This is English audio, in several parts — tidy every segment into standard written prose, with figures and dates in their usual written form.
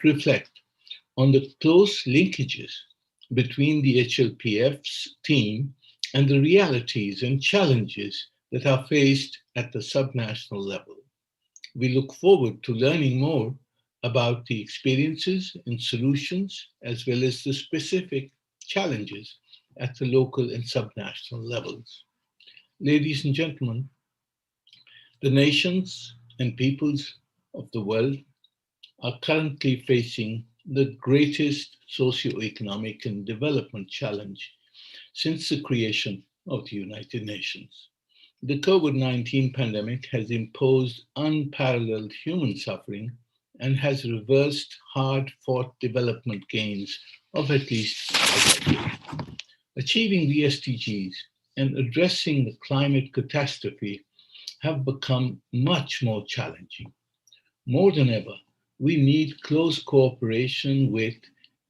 reflect on the close linkages between the HLPF's team and the realities and challenges that are faced at the subnational level. We look forward to learning more about the experiences and solutions, as well as the specific challenges at the local and subnational levels. Ladies and gentlemen, the nations and peoples of the world are currently facing the greatest socio-economic and development challenge since the creation of the United Nations. The COVID-19 pandemic has imposed unparalleled human suffering and has reversed hard-fought development gains of at least a decade. Achieving the SDGs and addressing the climate catastrophe have become much more challenging. More than ever, we need close cooperation with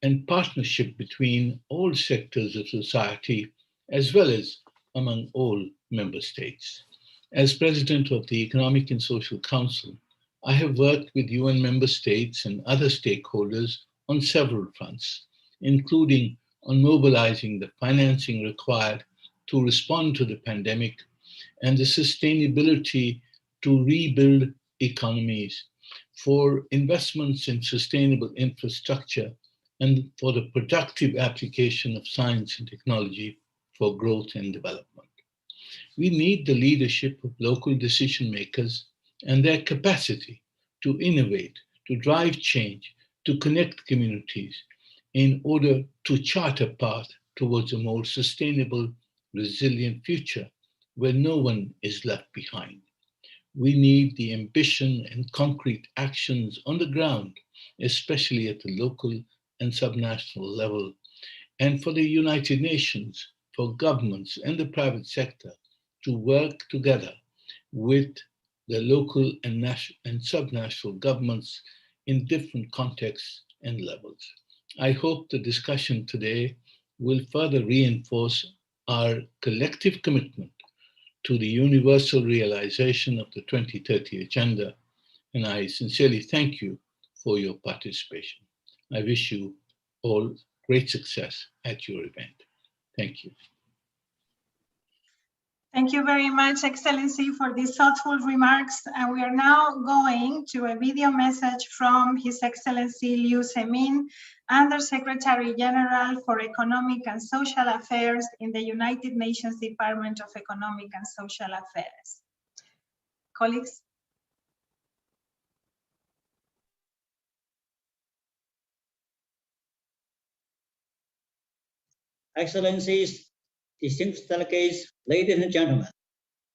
and partnership between all sectors of society, as well as among all member states. As President of the Economic and Social Council, I have worked with UN member states and other stakeholders on several fronts, including on mobilizing the financing required to respond to the pandemic and the sustainability to rebuild economies, for investments in sustainable infrastructure, and for the productive application of science and technology for growth and development. We need the leadership of local decision makers and their capacity to innovate, to drive change, to connect communities in order to chart a path towards a more sustainable, resilient future where no one is left behind. We need the ambition and concrete actions on the ground, especially at the local and subnational level, and for the United Nations, for governments and the private sector to work together with the local and subnational governments in different contexts and levels. I hope the discussion today will further reinforce our collective commitment to the universal realization of the 2030 Agenda, and I sincerely thank you for your participation. I wish you all great success at your event. Thank you. Thank you very much, Excellency, for these thoughtful remarks. And we are now going to a video message from His Excellency Liu Zemin, Under-Secretary General for Economic and Social Affairs in the United Nations Department of Economic and Social Affairs. Colleagues. Excellencies, distinguished delegates, ladies and gentlemen,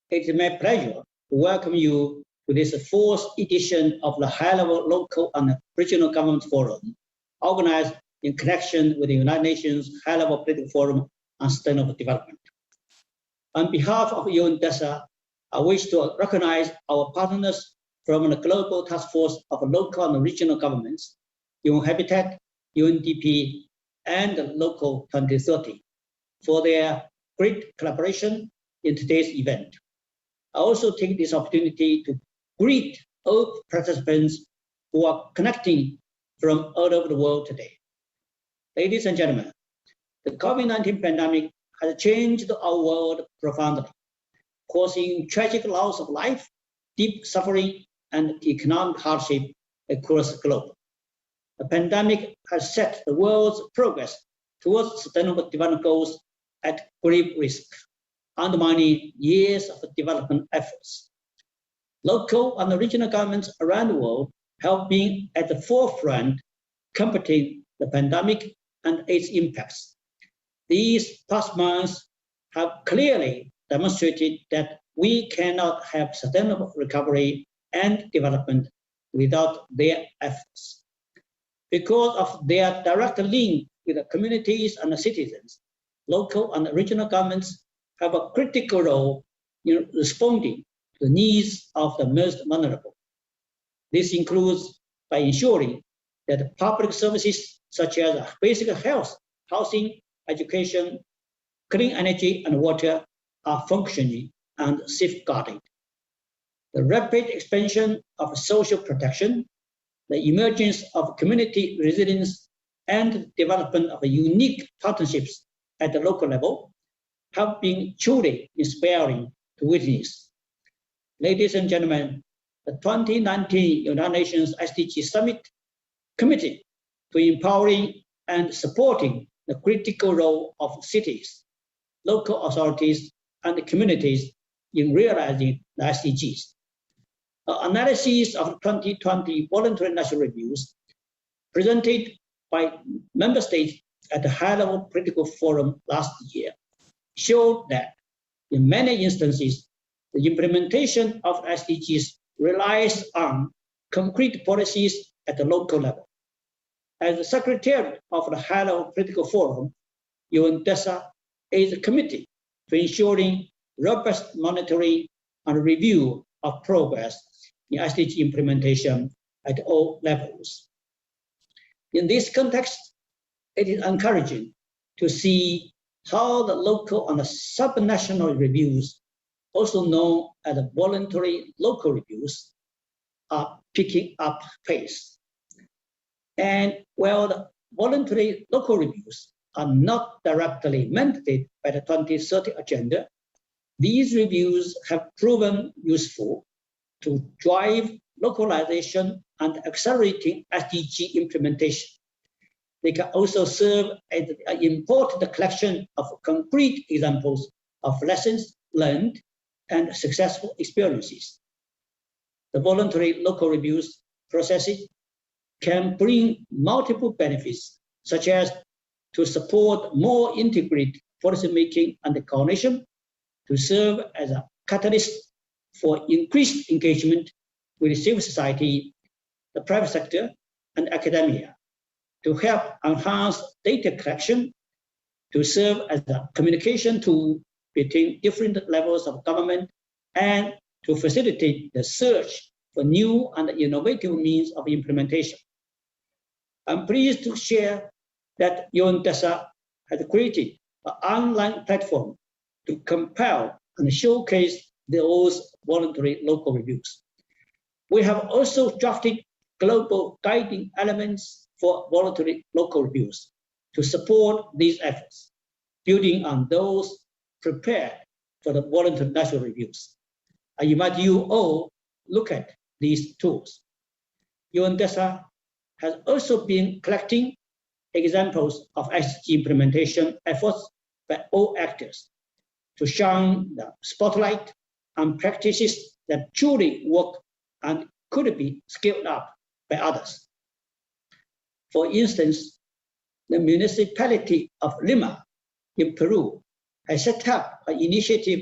it is my pleasure to welcome you to this fourth edition of the High-Level Local and Regional Government Forum, organized in connection with the United Nations High-Level Political Forum on Sustainable Development. On behalf of UNDESA, I wish to recognize our partners from the Global Taskforce of Local and Regional Governments, UN Habitat, UNDP, and Local 2030 for their great collaboration in today's event. I also take this opportunity to greet all participants who are connecting from all over the world today. Ladies and gentlemen, the COVID-19 pandemic has changed our world profoundly, causing tragic loss of life, deep suffering, and economic hardship across the globe. The pandemic has set the world's progress towards sustainable development goals at grave risk, undermining years of development efforts. Local and regional governments around the world have been at the forefront combating the pandemic and its impacts. These past months have clearly demonstrated that we cannot have sustainable recovery and development without their efforts. Because of their direct link with the communities and the citizens, local and regional governments have a critical role in responding to the needs of the most vulnerable. This includes by ensuring that public services such as basic health, housing, education, clean energy, and water are functioning and safeguarded. The rapid expansion of social protection, the emergence of community resilience and development of unique partnerships at the local level have been truly inspiring to witness. Ladies and gentlemen, the 2019 United Nations SDG Summit committed to empowering and supporting the critical role of cities, local authorities, and communities in realizing the SDGs. An analysis of 2020 voluntary national reviews presented by member states at the high-level political forum last year showed that in many instances, the implementation of SDGs relies on concrete policies at the local level. As the Secretary of the high-level political forum, UNDESA is committed to ensuring robust monitoring and review of progress in SDG implementation at all levels. In this context, it is encouraging to see how the local and the subnational reviews, also known as voluntary local reviews, are picking up pace. And while the voluntary local reviews are not directly mandated by the 2030 agenda, these reviews have proven useful to drive localization and accelerating SDG implementation. They can also serve as an important collection of concrete examples of lessons learned and successful experiences. The voluntary local reviews processes can bring multiple benefits, such as to support more integrated policymaking and coordination, to serve as a catalyst for increased engagement with civil society, the private sector, and academia, to help enhance data collection, to serve as a communication tool between different levels of government, and to facilitate the search for new and innovative means of implementation. I'm pleased to share that UNDESA has created an online platform to compile and showcase those voluntary local reviews. We have also drafted global guiding elements for voluntary local reviews to support these efforts, building on those prepared for the voluntary national reviews. I invite you all look at these tools. UNDESA has also been collecting examples of SDG implementation efforts by all actors to shine the spotlight on practices that truly work and could be scaled up by others. For instance, the municipality of Lima in Peru has set up an initiative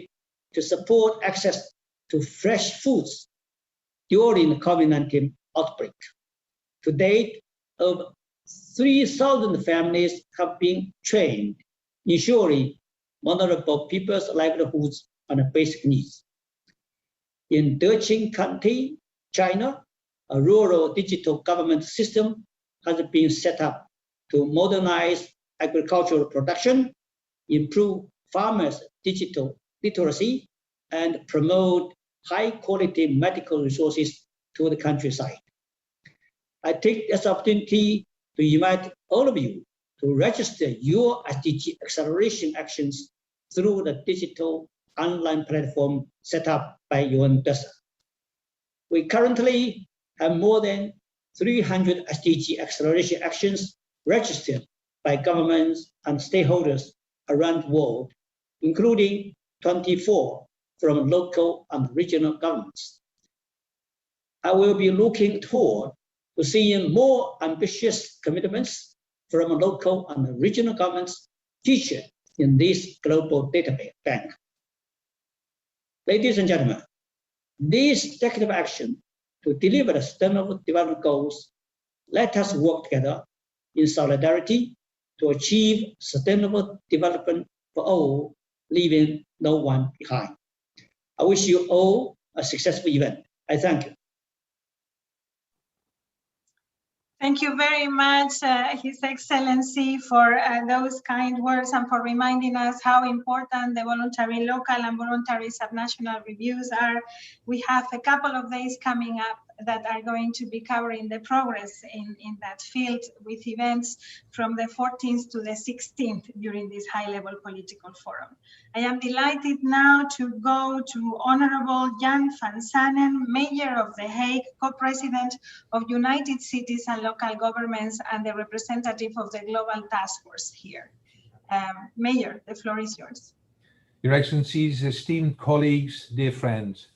to support access to fresh foods during the COVID-19 outbreak. To date, over 3,000 families have been trained, ensuring vulnerable people's livelihoods and basic needs. In Deqing County, China, a rural digital government system has been set up to modernize agricultural production, improve farmers' digital literacy, and promote high-quality medical resources to the countryside. I take this opportunity to invite all of you to register your SDG acceleration actions through the digital online platform set up by UNDESA. We currently have more than 300 SDG acceleration actions registered by governments and stakeholders around the world, including 24 from local and regional governments. I will be looking toward to seeing more ambitious commitments from local and regional governments featured in this global data bank. Ladies and gentlemen, this executive action to deliver the Sustainable Development Goals, let us work together in solidarity to achieve sustainable development for all, leaving no one behind. I wish you all a successful event. I thank you. Thank you very much, His Excellency, for those kind words and for reminding us how important the voluntary local and voluntary subnational reviews are. We have a couple of days coming up that are going to be covering the progress in that field with events from the 14th to the 16th during this high-level political forum. I am delighted now to go to Honorable Jan van Zanen, Mayor of The Hague, co-president of United Cities and Local Governments and the representative of the Global Task Force here. Mayor, the floor is yours. Your Excellencies, esteemed colleagues, dear friends.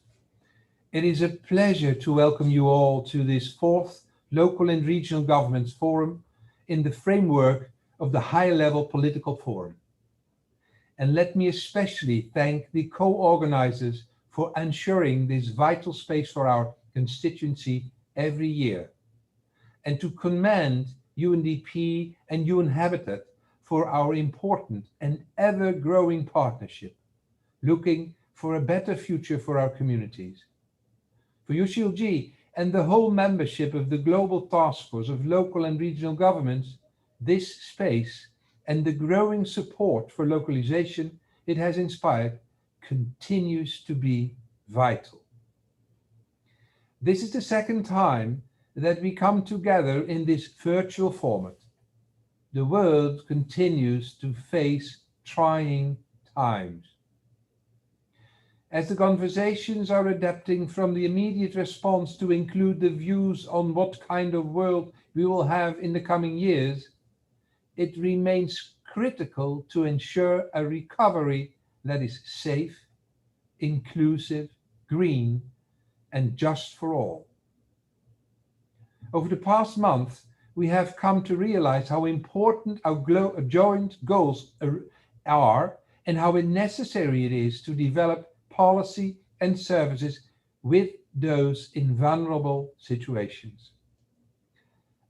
It is a pleasure to welcome you all to this 4th Local and Regional Governments Forum in the framework of the High-Level Political Forum. And let me especially thank the co-organizers for ensuring this vital space for our constituency every year, and to commend UNDP and UN Habitat for our important and ever-growing partnership, looking for a better future for our communities. For UCLG and the whole membership of the Global Task Force of Local and Regional Governments, this space and the growing support for localization it has inspired continues to be vital. This is the second time that we come together in this virtual format. The world continues to face trying times. As the conversations are adapting from the immediate response to include the views on what kind of world we will have in the coming years, it remains critical to ensure a recovery that is safe, inclusive, green, and just for all. Over the past month, we have come to realize how important our joint goals are and how necessary it is to develop policy and services with those in vulnerable situations.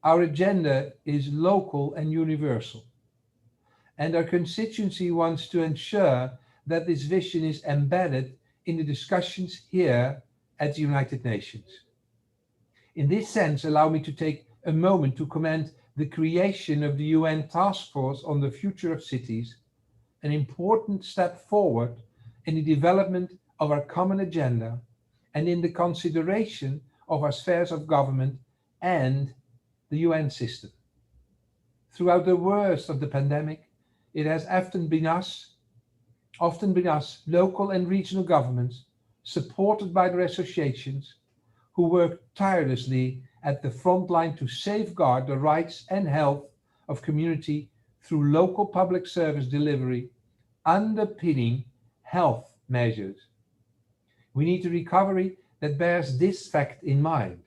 Our agenda is local and universal, and our constituency wants to ensure that this vision is embedded in the discussions here at the United Nations. In this sense, allow me to take a moment to commend the creation of the UN Task Force on the Future of Cities, an important step forward in the development of our common agenda and in the consideration of our spheres of government and the UN system. Throughout the worst of the pandemic, it has often been us, local and regional governments, supported by their associations, who work tirelessly at the front line to safeguard the rights and health of community through local public service delivery, underpinning health measures. We need a recovery that bears this fact in mind.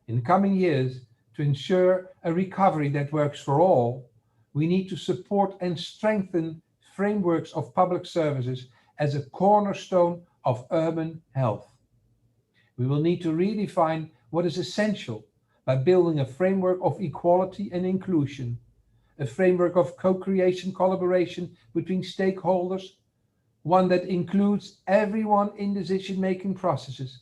In the coming years, to ensure a recovery that works for all, we need to support and strengthen frameworks of public services as a cornerstone of urban health. We will need to redefine what is essential by building a framework of equality and inclusion, a framework of co-creation collaboration between stakeholders, one that includes everyone in decision-making processes,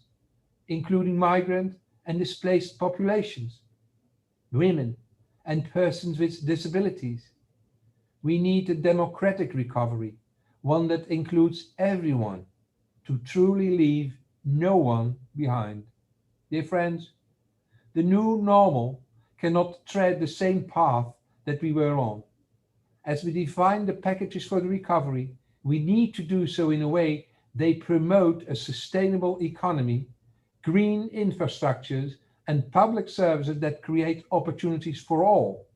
including migrant and displaced populations, women and persons with disabilities. We need a democratic recovery, one that includes everyone, to truly leave no one behind. Dear friends, the new normal cannot tread the same path that we were on. As we define the packages for the recovery, we need to do so in a way they promote a sustainable economy, green infrastructures, and public services that create opportunities for all,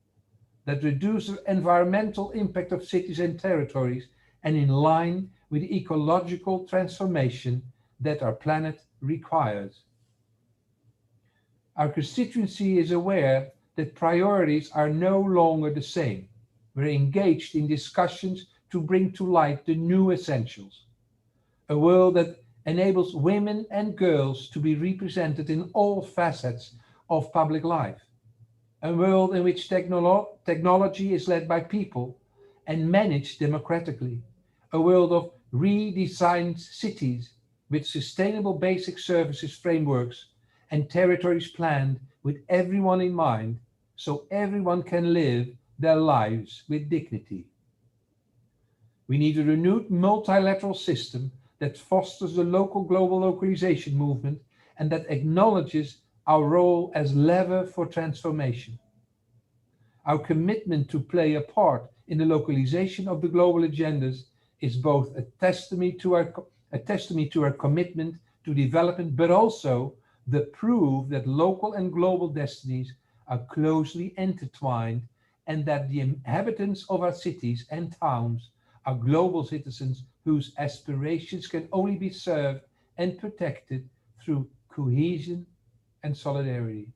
that reduce the environmental impact of cities and territories, and in line with the ecological transformation that our planet requires. Our constituency is aware that priorities are no longer the same. We're engaged in discussions to bring to light the new essentials. A world that enables women and girls to be represented in all facets of public life. A world in which technology is led by people and managed democratically. A world of redesigned cities with sustainable basic services frameworks and territories planned with everyone in mind, so everyone can live their lives with dignity. We need a renewed multilateral system that fosters the local global localization movement and that acknowledges our role as lever for transformation. Our commitment to play a part in the localization of the global agendas is both a testimony to our commitment to development, but also the proof that local and global destinies are closely intertwined and that the inhabitants of our cities and towns are global citizens whose aspirations can only be served and protected through cohesion and solidarity.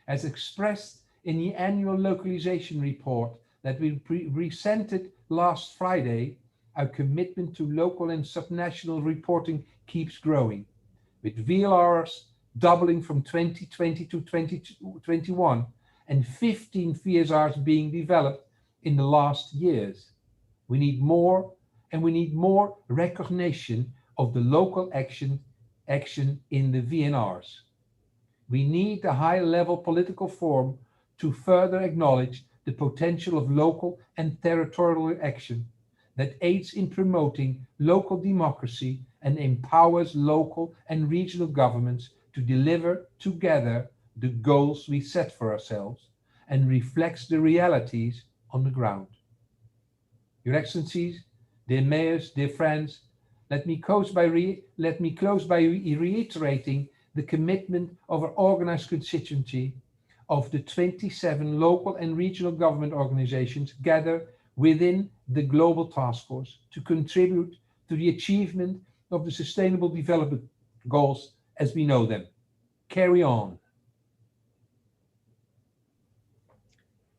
As expressed in the annual localization report that we presented last Friday, our commitment to local and subnational reporting keeps growing, with VLRs doubling from 2020 to 2021 and 15 VSRs being developed in the last years. We need more, and we need more recognition of the local action in the VNRs. We need a high-level political forum to further acknowledge the potential of local and territorial action that aids in promoting local democracy and empowers local and regional governments to deliver together the goals we set for ourselves and reflects the realities on the ground. Your Excellencies, dear mayors, dear friends, let me close by reiterating the commitment of our organized constituency of the 27 local and regional government organizations gathered within the Global Taskforce to contribute to the achievement of the Sustainable Development Goals as we know them. Carry on.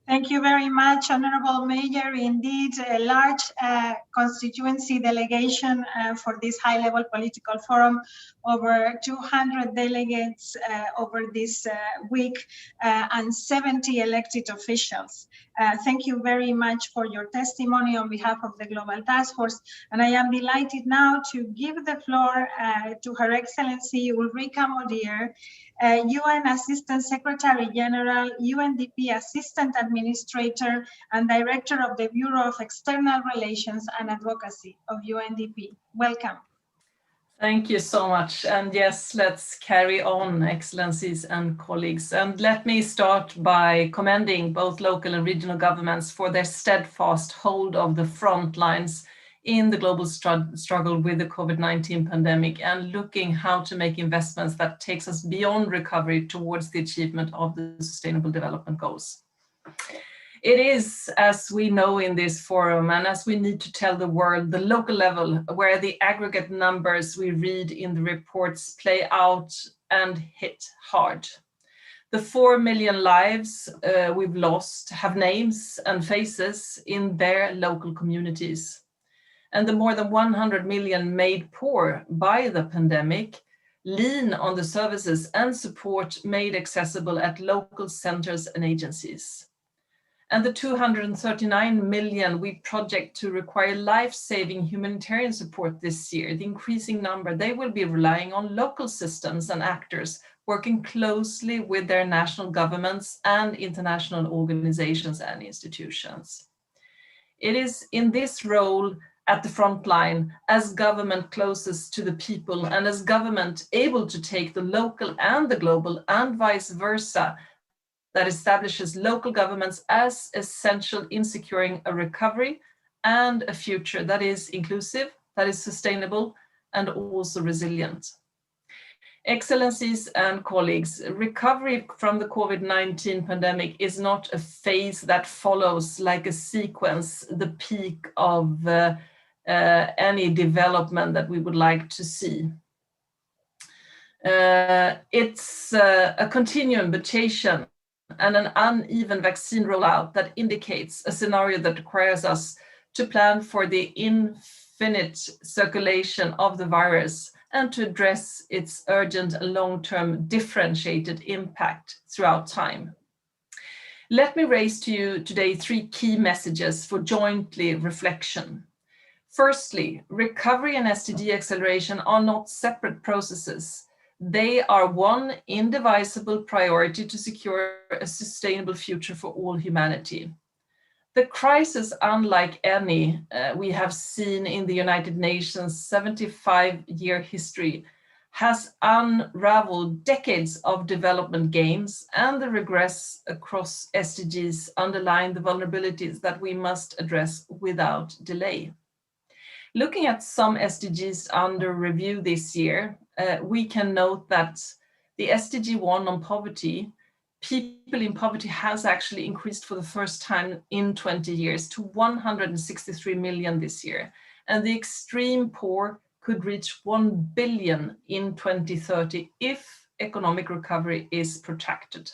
Thank you very much, Honorable Mayor. Indeed, a large constituency delegation for this high-level political forum, over 200 delegates over this week, and 70 elected officials. Thank you very much for your testimony on behalf of the Global Task Force. And I am delighted now to give the floor to Her Excellency Ulrika Modier, UN Assistant Secretary General, UNDP Assistant Administrator, and Director of the Bureau of External Relations and Advocacy of UNDP. Welcome. Thank you so much. And yes, let's carry on, Excellencies and colleagues. And let me start by commending both local and regional governments for their steadfast hold of the front lines in the global struggle with the COVID-19 pandemic and looking how to make investments that takes us beyond recovery towards the achievement of the Sustainable Development Goals. It is, as we know in this forum, and as we need to tell the world, the local level where the aggregate numbers we read in the reports play out and hit hard. The 4 million lives we've lost have names and faces in their local communities. And the more than 100 million made poor by the pandemic lean on the services and support made accessible at local centers and agencies. And the 239 million we project to require life-saving humanitarian support this year, the increasing number, they will be relying on local systems and actors working closely with their national governments and international organizations and institutions. It is in this role at the front line, as government closest to the people and as government able to take the local and the global and vice versa, that establishes local governments as essential in securing a recovery and a future that is inclusive, that is sustainable, and also resilient. Excellencies and colleagues, recovery from the COVID-19 pandemic is not a phase that follows like a sequence, the peak of any development that we would like to see. It's a continuum mutation and an uneven vaccine rollout that indicates a scenario that requires us to plan for the infinite circulation of the virus and to address its urgent and long-term differentiated impact throughout time. Let me raise to you today 3 key messages for jointly reflection. Firstly, recovery and SDG acceleration are not separate processes. They are one indivisible priority to secure a sustainable future for all humanity. The crisis, unlike any we have seen in the United Nations' 75-year history, has unraveled decades of development gains, and the regress across SDGs underline the vulnerabilities that we must address without delay. Looking at some SDGs under review this year, we can note that the SDG 1 on poverty, people in poverty, has actually increased for the first time in 20 years to 163 million this year. And the extreme poor could reach 1 billion in 2030 if economic recovery is protracted.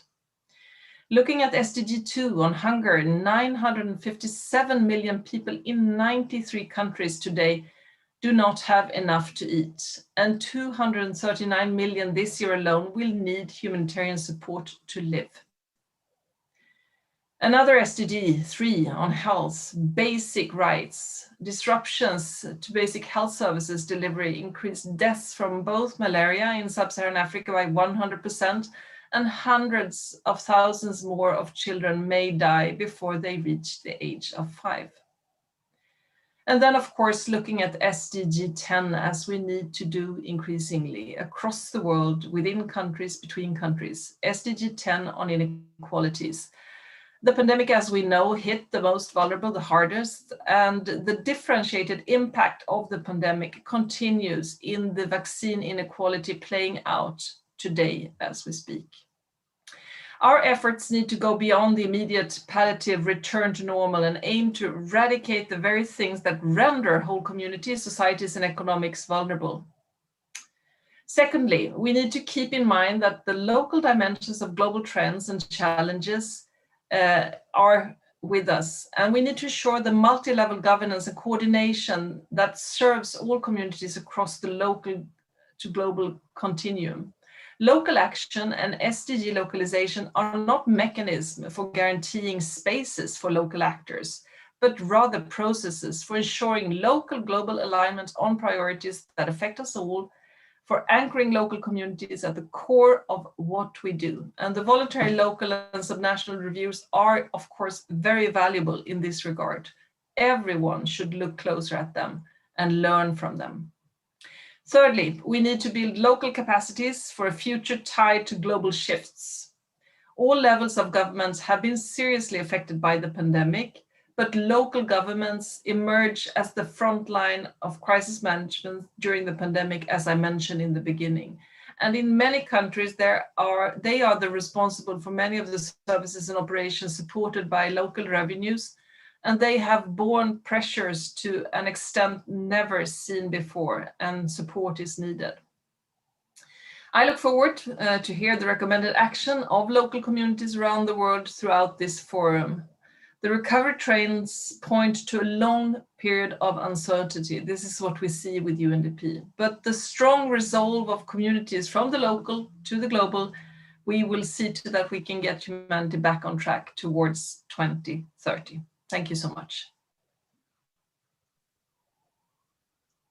Looking at SDG 2 on hunger, 957 million people in 93 countries today do not have enough to eat, and 239 million this year alone will need humanitarian support to live. Another SDG 3 on health, basic rights, disruptions to basic health services delivery increased deaths from both malaria in sub-Saharan Africa by 100%, and hundreds of thousands more of children may die before they reach the age of 5. And then, of course, looking at SDG 10, as we need to do increasingly across the world, within countries, between countries. SDG 10 on inequalities. The pandemic, as we know, hit the most vulnerable the hardest, and the differentiated impact of the pandemic continues in the vaccine inequality playing out today as we speak. Our efforts need to go beyond the immediate palliative return to normal and aim to eradicate the very things that render whole communities, societies, and economics vulnerable. Secondly, we need to keep in mind that the local dimensions of global trends and challenges are with us, and we need to ensure the multi-level governance and coordination that serves all communities across the local to global continuum. Local action and SDG localization are not mechanisms for guaranteeing spaces for local actors, but rather processes for ensuring local global alignment on priorities that affect us all, for anchoring local communities at the core of what we do. And the voluntary local and subnational reviews are, of course, very valuable in this regard. Everyone should look closer at them and learn from them. Thirdly, we need to build local capacities for a future tied to global shifts. All levels of governments have been seriously affected by the pandemic, but local governments emerge as the front line of crisis management during the pandemic, as I mentioned in the beginning. And in many countries, they are the responsible for many of the services and operations supported by local revenues, and they have borne pressures to an extent never seen before, and support is needed. I look forward to hear the recommended action of local communities around the world throughout this forum. The recovery trends point to a long period of uncertainty. This is what we see with UNDP. But the strong resolve of communities from the local to the global, we will see to that we can get humanity back on track towards 2030. Thank you so much.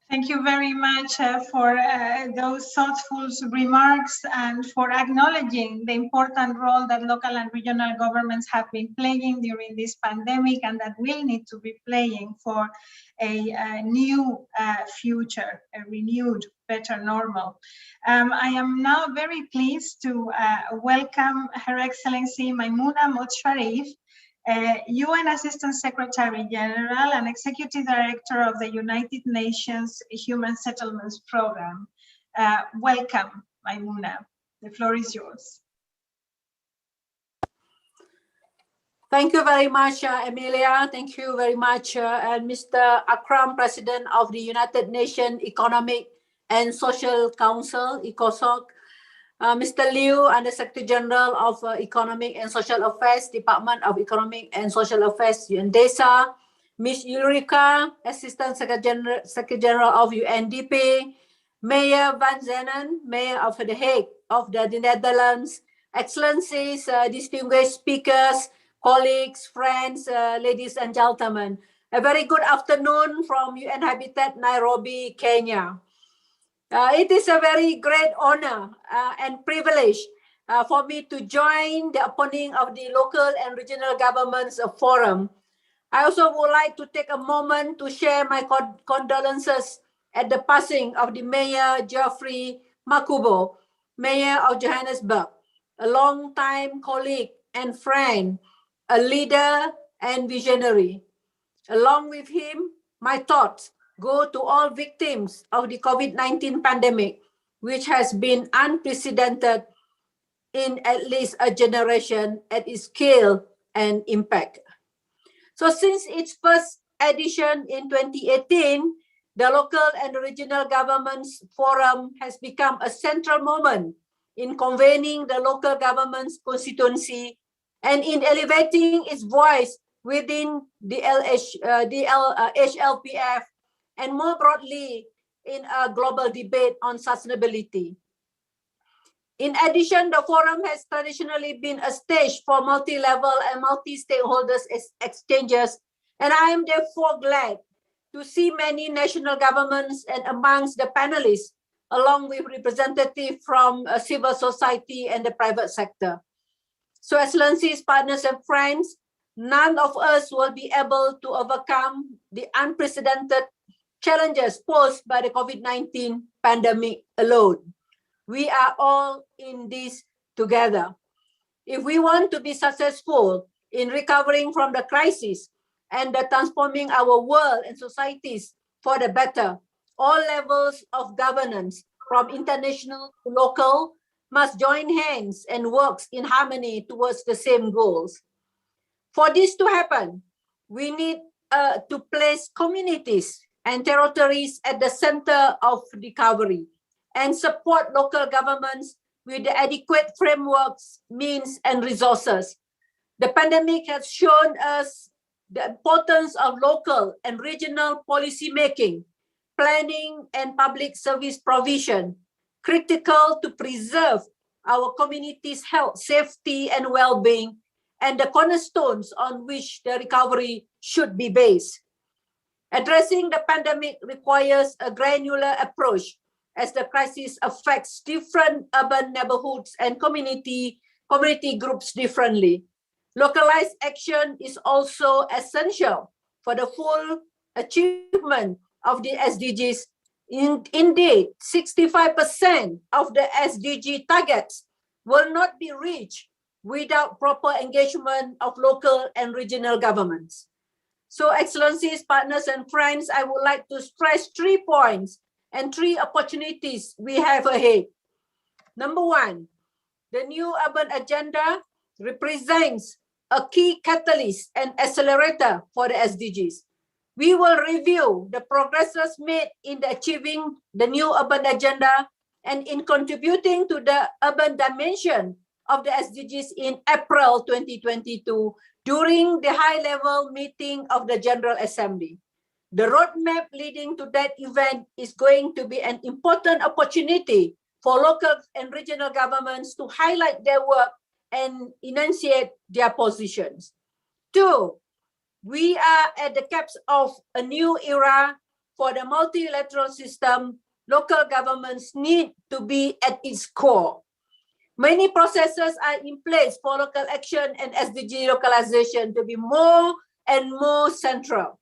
Thank you very much for those thoughtful remarks and for acknowledging the important role that local and regional governments have been playing during this pandemic and that will need to be playing for a new future, a renewed, better normal. I am now very pleased to welcome Her Excellency Maimouna Moudsharif, UN Assistant Secretary General and Executive Director of the United Nations Human Settlements Program. Welcome, Maimouna. The floor is yours. Thank you very much, Emilia. Thank you very much, and Mr. Akram, President of the United Nations Economic and Social Council, ECOSOC, Mr. Liu, Under Secretary General of Economic and Social Affairs, Department of Economic and Social Affairs, UNDESA, Ms. Ulrika, Assistant Secretary General of UNDP, Mayor Van Zenen, Mayor of The Hague of the Netherlands, Excellencies, distinguished speakers, colleagues, friends, ladies and gentlemen. A very good afternoon from UN Habitat, Nairobi, Kenya. It is a very great honor and privilege for me to join the opening of the Local and Regional Governments Forum. I also would like to take a moment to share my condolences at the passing of the Mayor Geoffrey Makubo, Mayor of Johannesburg, a long-time colleague and friend, a leader and visionary. Along with him, my thoughts go to all victims of the COVID-19 pandemic, which has been unprecedented in at least a generation at its scale and impact. So since its first edition in 2018, the Local and Regional Governments Forum has become a central moment in convening the local government's constituency and in elevating its voice within the HLPF and more broadly in a global debate on sustainability. In addition, the forum has traditionally been a stage for multi-level and multi-stakeholders exchanges, and I am therefore glad to see many national governments and amongst the panelists, along with representatives from civil society and the private sector. So, Excellencies, partners, and friends, none of us will be able to overcome the unprecedented challenges posed by the COVID-19 pandemic alone. We are all in this together. If we want to be successful in recovering from the crisis and transforming our world and societies for the better, all levels of governance, from international to local, must join hands and work in harmony towards the same goals. For this to happen, we need to place communities and territories at the center of recovery and support local governments with the adequate frameworks, means, and resources. The pandemic has shown us the importance of local and regional policy making, planning, and public service provision, critical to preserve our communities' health, safety, and well-being, and the cornerstones on which the recovery should be based. Addressing the pandemic requires a granular approach as the crisis affects different urban neighborhoods and community groups differently. Localized action is also essential for the full achievement of the SDGs. Indeed, 65% of the SDG targets will not be reached without proper engagement of local and regional governments. So, Excellencies, partners, and friends, I would like to stress 3 points and 3 opportunities we have ahead. Number 1, the new urban agenda represents a key catalyst and accelerator for the SDGs. We will review the progresses made in achieving the new urban agenda and in contributing to the urban dimension of the SDGs in April 2022 during the high-level meeting of the General Assembly. The roadmap leading to that event is going to be an important opportunity for local and regional governments to highlight their work and enunciate their positions. 2, we are at the cusp of a new era for the multilateral system. Local governments need to be at its core. Many processes are in place for local action and SDG localization to be more and more central.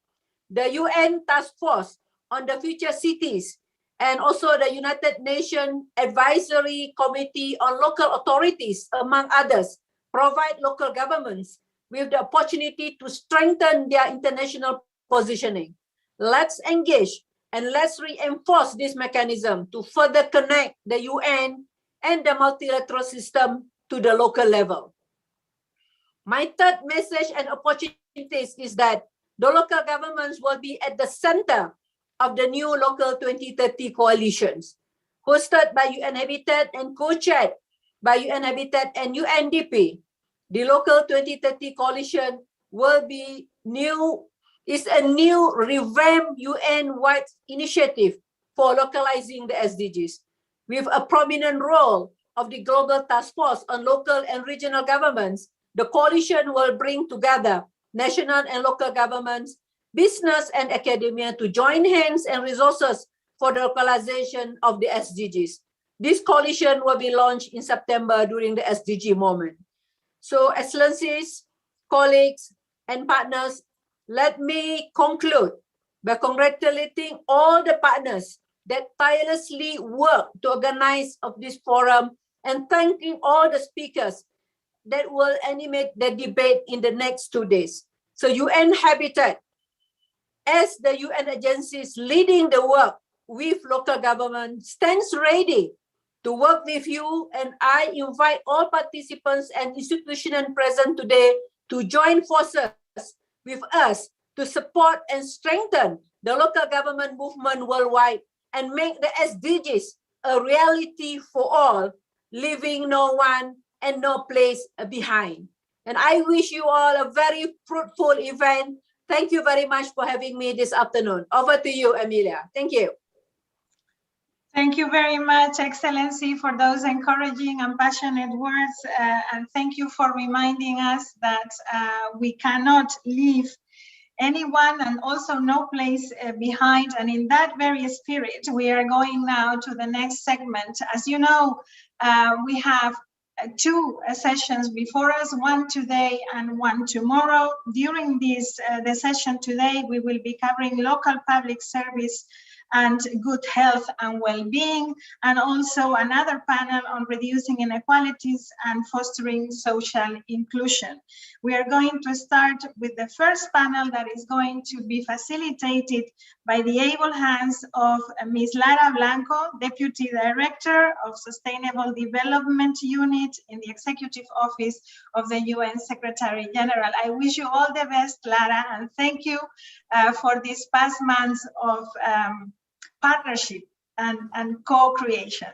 The UN Taskforce on the Future Cities and also the United Nations Advisory Committee on Local Authorities, among others, provide local governments with the opportunity to strengthen their international positioning. Let's engage and let's reinforce this mechanism to further connect the UN and the multilateral system to the local level. My third message and opportunities is that the local governments will be at the center of the new Local 2030 coalitions, hosted by UN Habitat and co-chaired by UN Habitat and UNDP. The Local 2030 coalition will be a new revamped UN-wide initiative for localizing the SDGs, with a prominent role of the Global Task Force on Local and Regional Governments. The coalition will bring together national and local governments, business and academia to join hands and resources for the localization of the SDGs. This coalition will be launched in September during the SDG moment. So, Excellencies, colleagues, and partners, let me conclude by congratulating all the partners that tirelessly work to organize of this forum, and thanking all the speakers that will animate the debate in the next 2 days. So UN Habitat, as the UN agencies leading the work with local government, stands ready to work with you, and I invite all participants and institutions present today to join forces with us to support and strengthen the local government movement worldwide and make the SDGs a reality for all, leaving no one and no place behind. And I wish you all a very fruitful event. Thank you very much for having me this afternoon. Over to you, Amelia. Thank you. Thank you very much, Excellency, for those encouraging and passionate words. And thank you for reminding us that we cannot leave anyone and also no place behind. And in that very spirit, we are going now to the next segment. As you know, we have 2 sessions before us, one today and one tomorrow. During this the session today, we will be covering local public service and good health and well-being, and also another panel on reducing inequalities and fostering social inclusion. We are going to start with the first panel that is going to be facilitated by the able hands of Ms. Lara Blanco, Deputy Director of Sustainable Development Unit in the Executive Office of the UN Secretary General. I wish you all the best, Lara, and thank you for these past months of partnership and co-creation.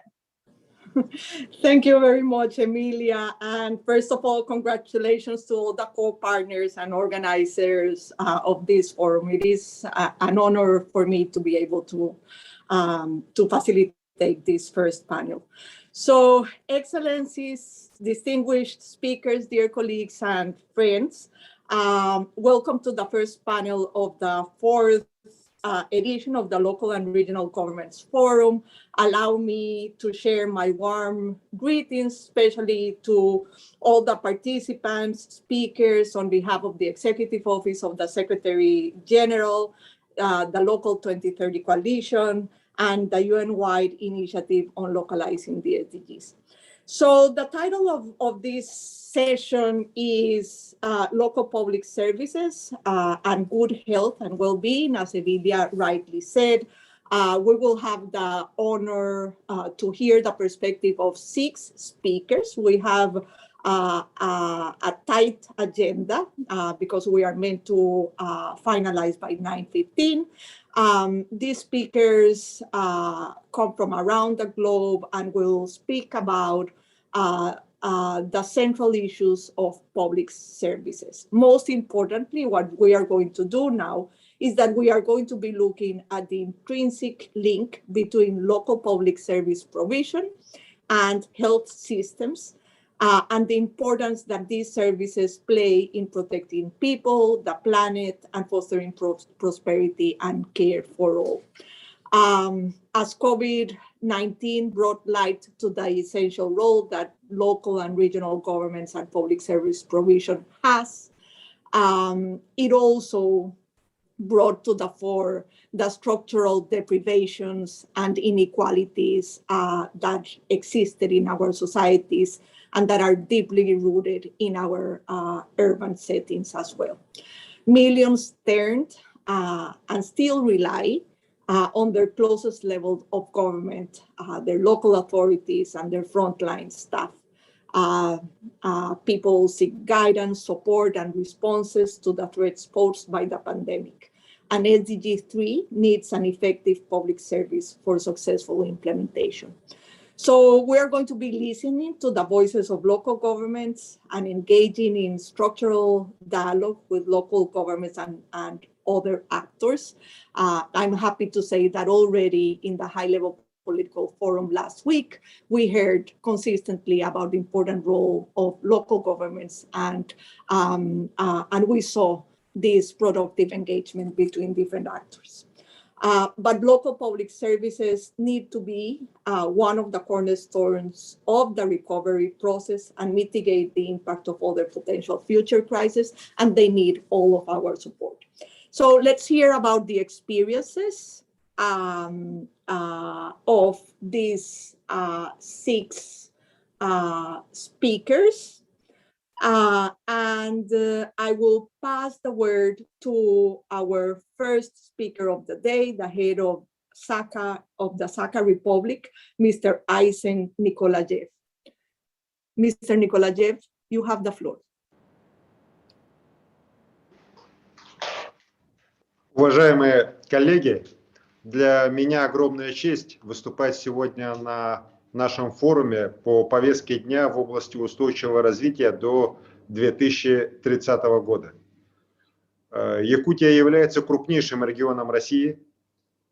Thank you very much, Emilia. And first of all, congratulations to all the co-partners and organizers of this forum. It is an honor for me to be able to facilitate this first panel. So, Excellencies, distinguished speakers, dear colleagues and friends, welcome to the first panel of the 4th edition of the Local and Regional Governments Forum. Allow me to share my warm greetings, especially to all the participants, speakers on behalf of the Executive Office of the Secretary General, the Local 2030 Coalition, and the UN-wide Initiative on Localizing the SDGs. So the title of this session is Local Public Services and Good Health and Well-being, as Emilia rightly said. We will have the honor to hear the perspective of 6 speakers. We have a tight agenda because we are meant to finalize by 9:15. These speakers come from around the globe and will speak about the central issues of public services. Most importantly, what we are going to do now is that we are going to be looking at the intrinsic link between local public service provision and health systems, and the importance that these services play in protecting people, the planet, and fostering prosperity and care for all. As COVID-19 brought light to the essential role that local and regional governments and public service provision has, it also brought to the fore the structural deprivations and inequalities that existed in our societies and that are deeply rooted in our urban settings as well. Millions turned and still rely on their closest level of government, their local authorities and their frontline staff. People seek guidance, support, and responses to the threats posed by the pandemic. And SDG 3 needs an effective public service for successful implementation. So we're going to be listening to the voices of local governments and engaging in structural dialogue with local governments and other actors. I'm happy to say that already in the high-level political forum last week, we heard consistently about the important role of local governments, and we saw this productive engagement between different actors. But local public services need to be one of the cornerstones of the recovery process and mitigate the impact of other potential future crises, and they need all of our support. So let's hear about the experiences of these 6 speakers. I will pass the word to our first speaker of the day, the head of the Sakha Republic, Mr. Aysen Nikolayev. Mr. Nikolayev, you have the floor. Уважаемые коллеги, для меня огромная честь выступать сегодня на нашем форуме по повестке дня в области устойчивого развития до 2030 года. Якутия является крупнейшим регионом России.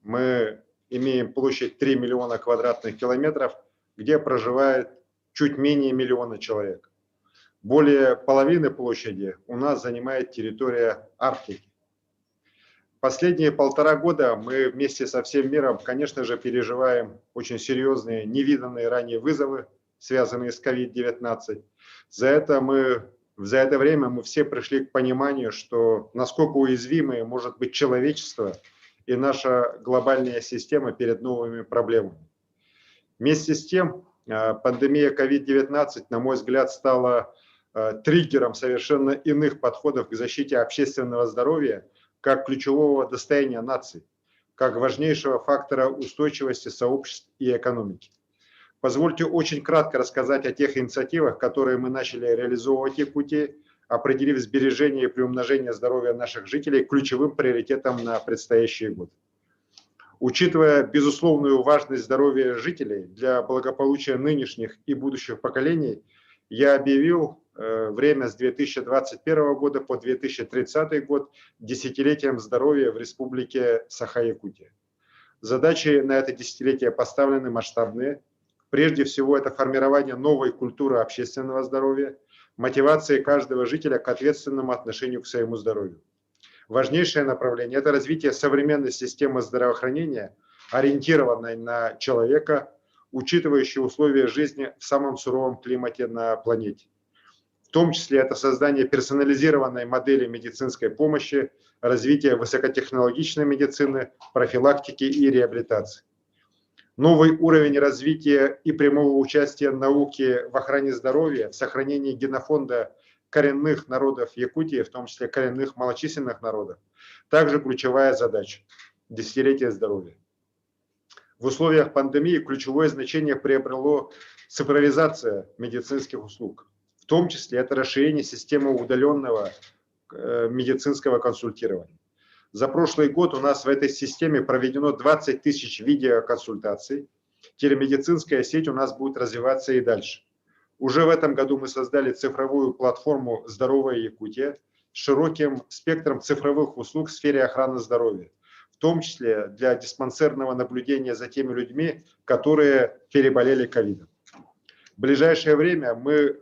Мы имеем площадь 3 миллиона квадратных километров, где проживает чуть менее миллиона человек. Более половины площади у нас занимает территория Арктики. Последние 1,5 года мы вместе со всем миром, конечно же, переживаем очень серьезные, невиданные ранее вызовы, связанные с COVID-19. За это время мы все пришли к пониманию, что насколько уязвимой может быть человечество и наша глобальная система перед новыми проблемами. Вместе с тем, пандемия COVID-19, на мой взгляд, стала триггером совершенно иных подходов к защите общественного здоровья, как ключевого достояния наций, как важнейшего фактора устойчивости сообществ и экономики. Позвольте очень кратко рассказать о тех инициативах, которые мы начали реализовывать в Якутии, определив сбережение и приумножение здоровья наших жителей ключевым приоритетом на предстоящий год. Учитывая безусловную важность здоровья жителей для благополучия нынешних и будущих поколений, я объявил время с 2021 года по 2030 год десятилетием здоровья в Республике Саха-Якутия. Задачи на это десятилетие поставлены масштабные. Прежде всего, это формирование новой культуры общественного здоровья, мотивация каждого жителя к ответственному отношению к своему здоровью. Важнейшее направление – это развитие современной системы здравоохранения, ориентированной на человека, учитывающей условия жизни в самом суровом климате на планете. В том числе это создание персонализированной модели медицинской помощи, развитие высокотехнологичной медицины, профилактики и реабилитации. Новый уровень развития и прямого участия науки в охране здоровья, в сохранении генофонда коренных народов Якутии, в том числе коренных малочисленных народов, также ключевая задача – десятилетие здоровья. В условиях пандемии ключевое значение приобрело цифровизация медицинских услуг. В том числе это расширение системы удаленного медицинского консультирования. За прошлый год у нас в этой системе проведено 20 тысяч видеоконсультаций. Телемедицинская сеть у нас будет развиваться и дальше. Уже в этом году мы создали цифровую платформу «Здоровая Якутия» с широким спектром цифровых услуг в сфере охраны здоровья, в том числе для диспансерного наблюдения за теми людьми, которые переболели ковидом. В ближайшее время мы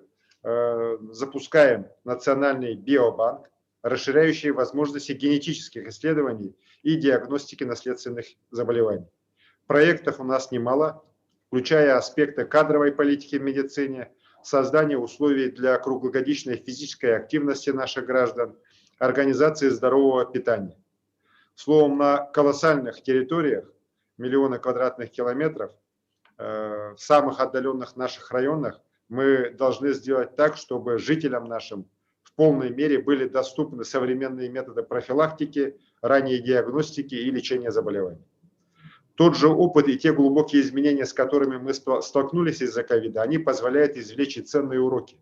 запускаем национальный биобанк, расширяющий возможности генетических исследований и диагностики наследственных заболеваний. Проектов у нас немало, включая аспекты кадровой политики в медицине, создание условий для круглогодичной физической активности наших граждан, организации здорового питания. Словом, на колоссальных территориях, миллионы квадратных километров, в самых отдаленных наших районах, мы должны сделать так, чтобы жителям нашим в полной мере были доступны современные методы профилактики, ранней диагностики и лечения заболеваний. Тот же опыт и те глубокие изменения, с которыми мы столкнулись из-за ковида, они позволяют извлечь ценные уроки.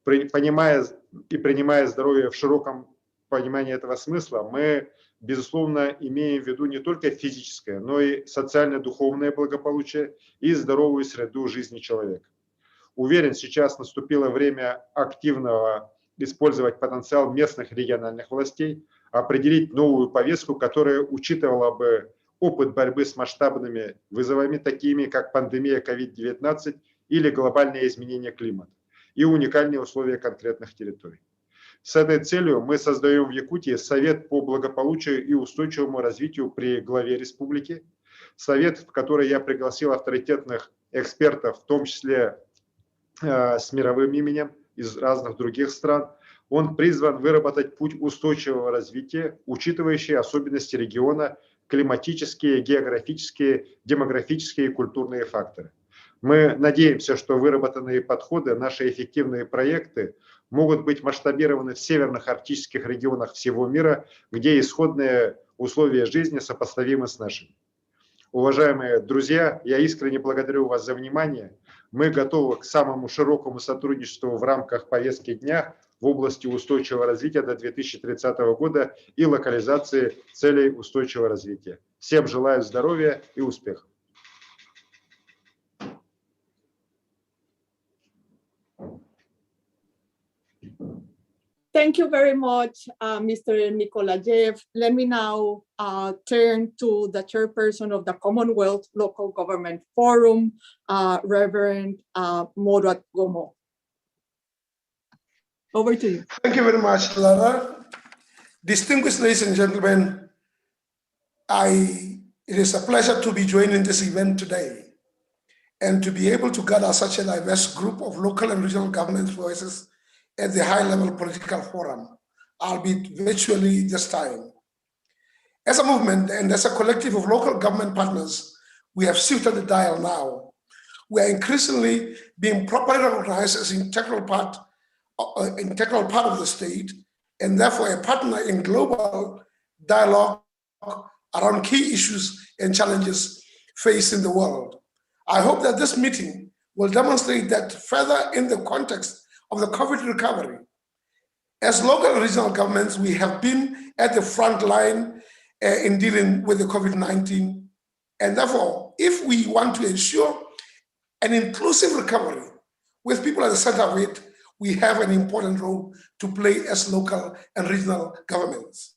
Понимая и принимая здоровье в широком понимании этого смысла, мы, безусловно, имеем в виду не только физическое, но и социально-духовное благополучие и здоровую среду жизни человека. Уверен, сейчас наступило время активного использовать потенциал местных региональных властей, определить новую повестку, которая учитывала бы опыт борьбы с масштабными вызовами, такими как пандемия COVID-19 или глобальное изменение климата, и уникальные условия конкретных территорий. С этой целью мы создаем в Якутии Совет по благополучию и устойчивому развитию при главе республики, совет, в который я пригласил авторитетных экспертов, в том числе с мировым именем из разных других стран. Он призван выработать путь устойчивого развития, учитывающий особенности региона, климатические, географические, демографические и культурные факторы. Мы надеемся, что выработанные подходы, наши эффективные проекты могут быть масштабированы в северных арктических регионах всего мира, где исходные условия жизни сопоставимы с нашими. Уважаемые друзья, я искренне благодарю вас за внимание. Мы готовы к самому широкому сотрудничеству в рамках повестки дня в области устойчивого развития до 2030 года и локализации целей устойчивого развития. Всем желаю здоровья и успехов. Thank you very much, Mr. LRGF. Let me now turn to the chairperson of the Commonwealth Local Government Forum, Reverend Morat Gomo. Over to you. Thank you very much, Lara. Distinguished ladies and gentlemen, it is a pleasure to be joining this event today and to be able to gather such a diverse group of local and regional government voices at the high-level political forum, albeit virtually this time. As a movement and as a collective of local government partners, we have shifted the dial now. We are increasingly being properly recognized as an integral part of the state, and therefore a partner in global dialogue around key issues and challenges facing the world. I hope that this meeting will demonstrate that further in the context of the COVID recovery. As local and regional governments, we have been at the front line in dealing with the COVID-19. And therefore, if we want to ensure an inclusive recovery with people at the center of it, we have an important role to play as local and regional governments.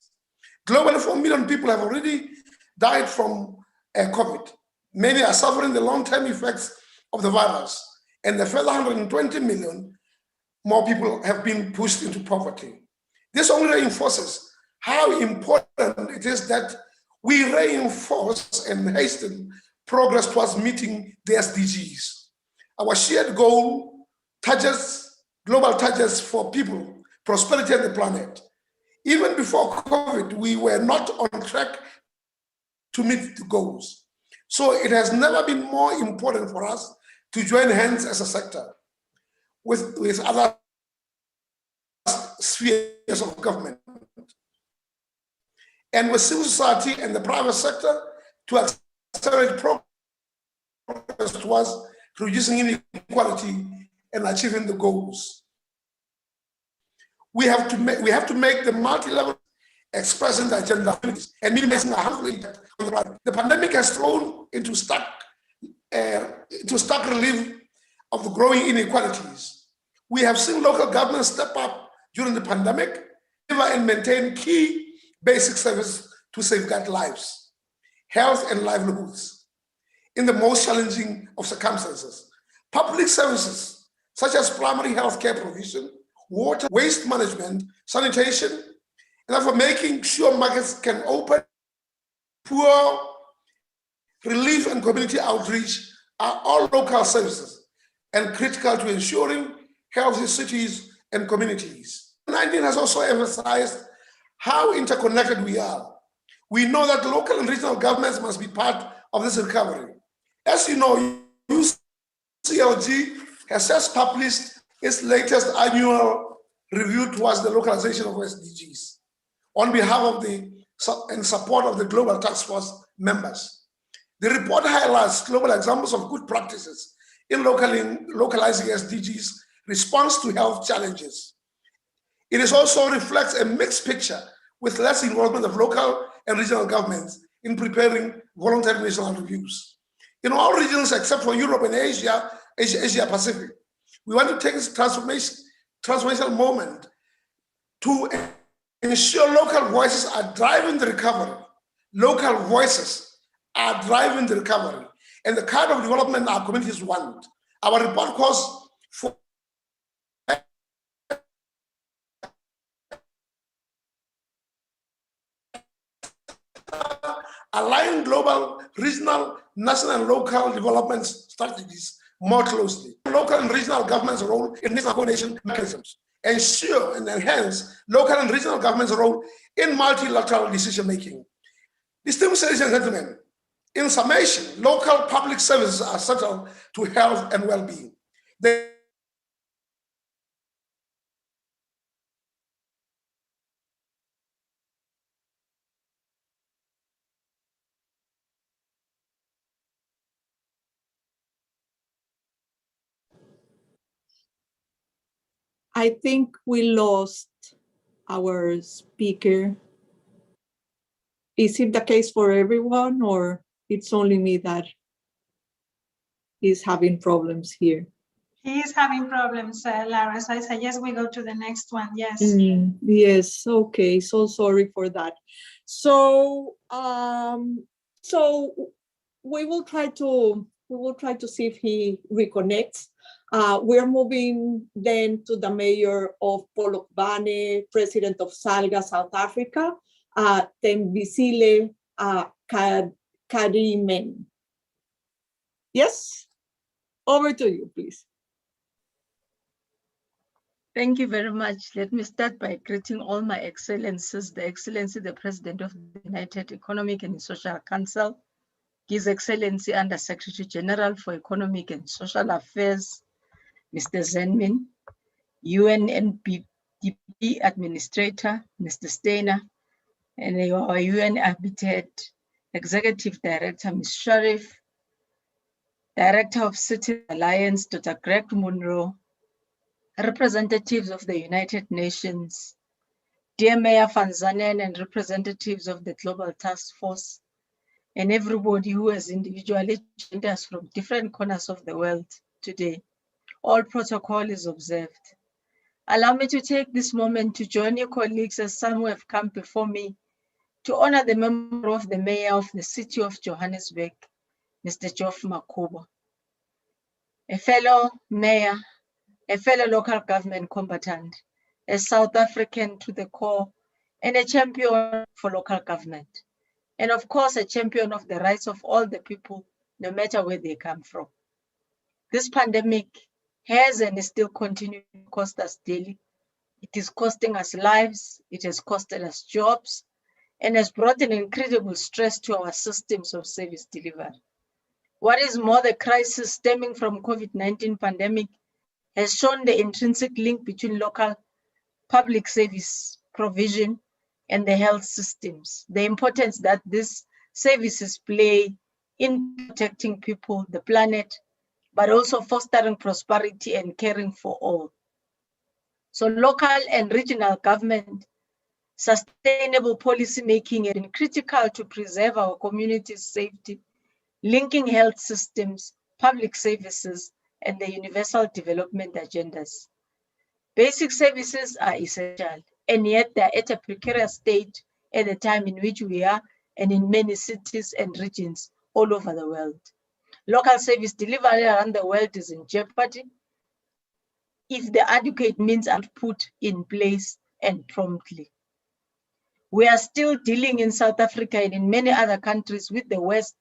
Globally, 4 million people have already died from COVID. Many are suffering the long-term effects of the virus, and the further 120 million more people have been pushed into poverty. This only reinforces how important it is that we reinforce and hasten progress towards meeting the SDGs. Our shared goal, global targets for people, prosperity on the planet. Even before COVID, we were not on track to meet the goals. So it has never been more important for us to join hands as a sector with other spheres of government and with civil society and the private sector to accelerate progress towards reducing inequality and achieving the goals. We have to make the multi-level expressing the agenda and minimizing a harmful impact on the planet. The pandemic has thrown into stark relief of the growing inequalities. We have seen local governments step up during the pandemic, deliver and maintain key basic services to safeguard lives, health, and livelihoods in the most challenging of circumstances. Public services, such as primary health care provision, water, waste management, sanitation, and therefore making sure markets can open, poor relief and community outreach are all local services and critical to ensuring healthy cities and communities. COVID-19 has also emphasized how interconnected we are. We know that local and regional governments must be part of this recovery. As you know, UCLG has just published its latest annual review towards the localization of SDGs on behalf of and support of the Global Taskforce members. The report highlights global examples of good practices in localizing SDGs response to health challenges. It also reflects a mixed picture with less involvement of local and regional governments in preparing voluntary national reviews. In all regions except for Europe and Asia Pacific, we want to take this transformational moment to ensure local voices are driving the recovery. Local voices are driving the recovery and the kind of development our communities want. Our report calls for align global, regional, national, and local development strategies more closely. Local and regional governments' role in national coordination mechanisms. Ensure and enhance local and regional governments' role in multilateral decision-making. Distinguished ladies and gentlemen, in summation, local public services are central to health and well-being. I think we lost our speaker. Is it the case for everyone, or it's only me that is having problems here? He is having problems, Lara, so I suggest we go to the next one. Yes. Yes. Okay. So sorry for that. So we will try to see if he reconnects. We're moving then to the mayor of Polokwane, president of Salga, South Africa, Tembisile Karimen. Yes. Over to you, please. Thank you very much. Let me start by greeting all my excellencies, the Excellency, the President of the United Economic and Social Council, His Excellency Under Secretary General for Economic and Social Affairs, Mr. Zenmin, UNDP Administrator, Mr. Steiner, and our UN Habitat Executive Director, Ms. Sharif, Director of City Alliance, Dr. Greg Munro, representatives of the United Nations, dear Mayor van Zanen and representatives of the Global Taskforce, and everybody who has individually joined us from different corners of the world today. All protocol is observed. Allow me to take this moment to join your colleagues, as some who have come before me, to honor the memory of the Mayor of the City of Johannesburg, Mr. Geoff Makhubo, a fellow mayor, a fellow local government combatant, a South African to the core, and a champion for local government. And of course, a champion of the rights of all the people, no matter where they come from. This pandemic has and is still continuing to cost us daily. It is costing us lives, it has costed us jobs, and has brought an incredible stress to our systems of service delivery. What is more, the crisis stemming from COVID-19 pandemic has shown the intrinsic link between local public service provision and the health systems, the importance that these services play in protecting people, the planet, but also fostering prosperity and caring for all. So local and regional government, sustainable policy making has been critical to preserve our community's safety, linking health systems, public services, and the universal development agendas. Basic services are essential, and yet they're at a precarious state at the time in which we are, and in many cities and regions all over the world. Local service delivery around the world is in jeopardy if the adequate means are put in place and promptly. We are still dealing in South Africa and in many other countries with the worst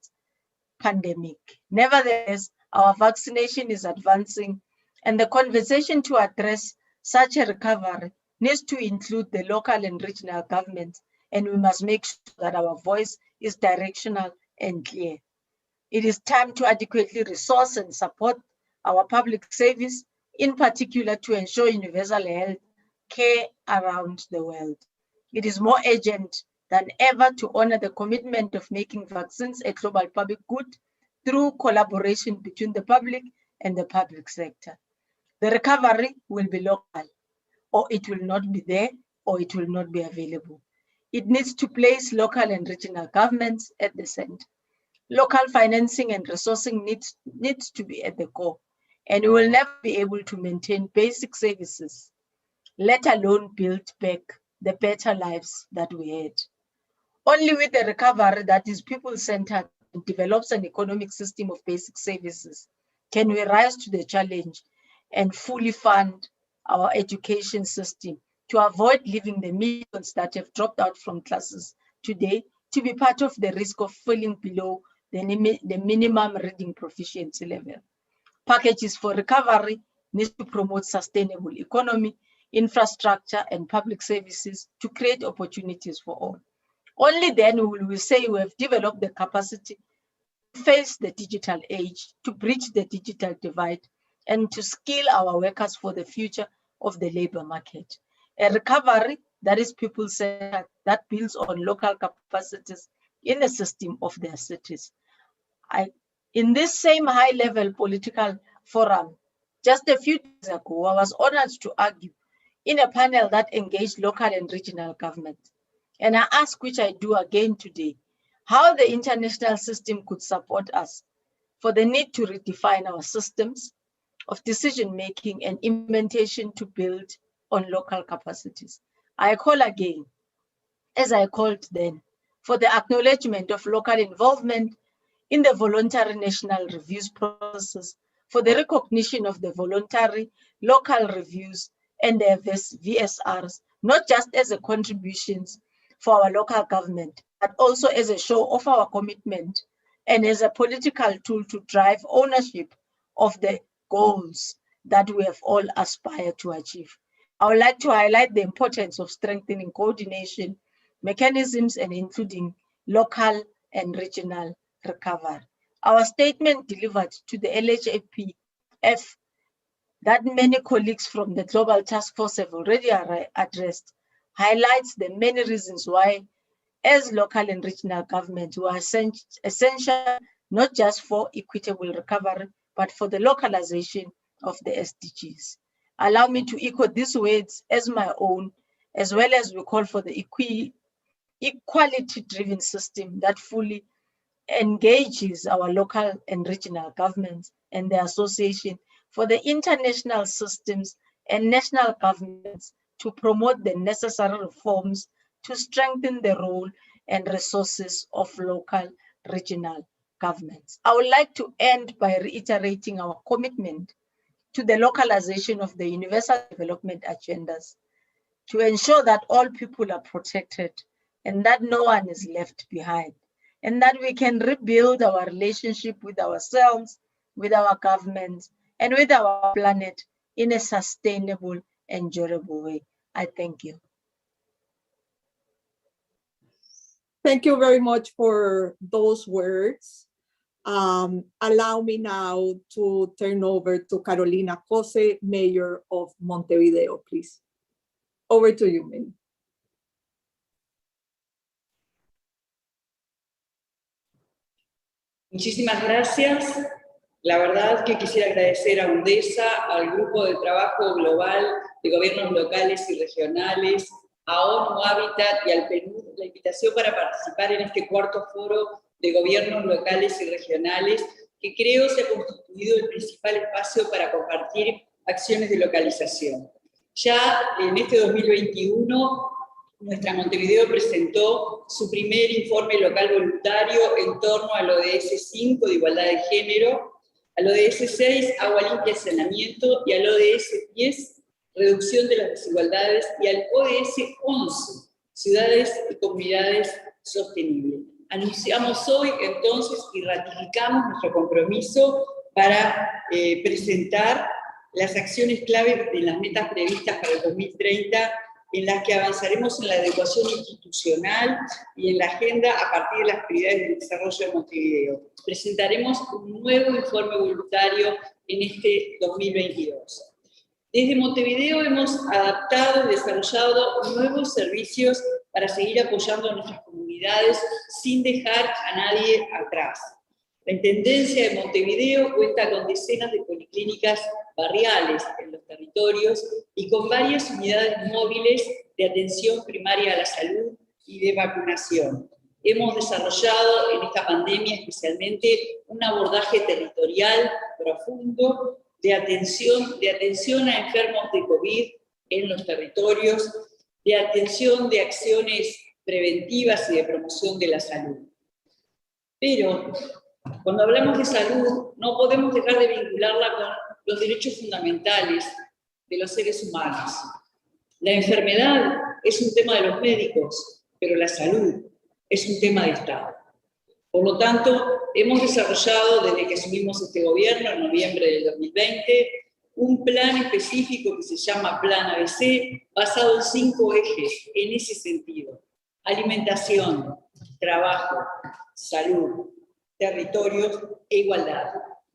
pandemic. Nevertheless, our vaccination is advancing, and the conversation to address such a recovery needs to include the local and regional governments, and we must make sure that our voice is directional and clear. It is time to adequately resource and support our public service, in particular to ensure universal health care around the world. It is more urgent than ever to honor the commitment of making vaccines a global public good through collaboration between the public and the public sector. The recovery will be local, or it will not be there, or it will not be available. It needs to place local and regional governments at the center. Local financing and resourcing needs to be at the core, and we will never be able to maintain basic services, let alone build back the better lives that we had. Only with the recovery that is people-centered and develops an economic system of basic services can we rise to the challenge and fully fund our education system to avoid leaving the millions that have dropped out from classes today to be part of the risk of falling below the minimum reading proficiency level. Packages for recovery need to promote sustainable economy, infrastructure, and public services to create opportunities for all. Only then will we say we have developed the capacity to face the digital age, to bridge the digital divide, and to skill our workers for the future of the labor market. A recovery that is people-centered, that builds on local capacities in the system of their cities. In this same high-level political forum, just a few days ago, I was honored to argue in a panel that engaged local and regional governments. And I ask, which I do again today, how the international system could support us for the need to redefine our systems of decision-making and implementation to build on local capacities. I call again, as I called then, for the acknowledgement of local involvement in the voluntary national reviews processes, for the recognition of the voluntary local reviews and the VSRs, not just as a contributions for our local government, but also as a show of our commitment and as a political tool to drive ownership of the goals that we have all aspired to achieve. I would like to highlight the importance of strengthening coordination mechanisms and including local and regional recovery. Our statement delivered to the LRGF that many colleagues from the Global Taskforce have already addressed highlights the many reasons why, as local and regional governments, we are essential not just for equitable recovery, but for the localization of the SDGs. Allow me to echo these words as my own, as well as we call for the equality-driven system that fully engages our local and regional governments and the association for the international systems and national governments to promote the necessary reforms to strengthen the role and resources of local regional governments. I would like to end by reiterating our commitment to the localization of the universal development agendas to ensure that all people are protected and that no one is left behind, and that we can rebuild our relationship with ourselves, with our governments, and with our planet in a sustainable and durable way. I thank you. Thank you very much for those words. Allow me now to turn over to Carolina Cose, Mayor of Montevideo, please. Over to you, Mayor. Muchísimas gracias. La verdad que quisiera agradecer a UNDESA, al Grupo de Trabajo Global de Gobiernos Locales y Regionales, a ONU Habitat y al PNUD la invitación para participar en este cuarto foro de gobiernos locales y regionales, que creo se ha constituido el principal espacio para compartir acciones de localización. Ya en este 2021, nuestra Montevideo presentó su primer informe local voluntario en torno al ODS 5 de igualdad de género, al ODS 6, agua limpia y saneamiento, y al ODS 10, reducción de las desigualdades, y al ODS 11, ciudades y comunidades sostenibles. Anunciamos hoy entonces y ratificamos nuestro compromiso para presentar las acciones clave de las metas previstas para el 2030, en las que avanzaremos en la adecuación institucional y en la agenda a partir de las prioridades del desarrollo de Montevideo. Presentaremos un nuevo informe voluntario en este 2022. Desde Montevideo hemos adaptado y desarrollado nuevos servicios para seguir apoyando a nuestras comunidades sin dejar a nadie atrás. La Intendencia de Montevideo cuenta con decenas de policlínicas barriales en los territorios y con varias unidades móviles de atención primaria a la salud y de vacunación. Hemos desarrollado en esta pandemia especialmente un abordaje territorial profundo de atención a enfermos de COVID en los territorios, de atención de acciones preventivas y de promoción de la salud. Pero cuando hablamos de salud, no podemos dejar de vincularla con los derechos fundamentales de los seres humanos. La enfermedad es un tema de los médicos, pero la salud es un tema de Estado. Por lo tanto, hemos desarrollado, desde que asumimos este gobierno en noviembre del 2020, un plan específico que se llama Plan ABC, basado en 5 ejes en ese sentido. alimentación, trabajo, salud, territorios e igualdad.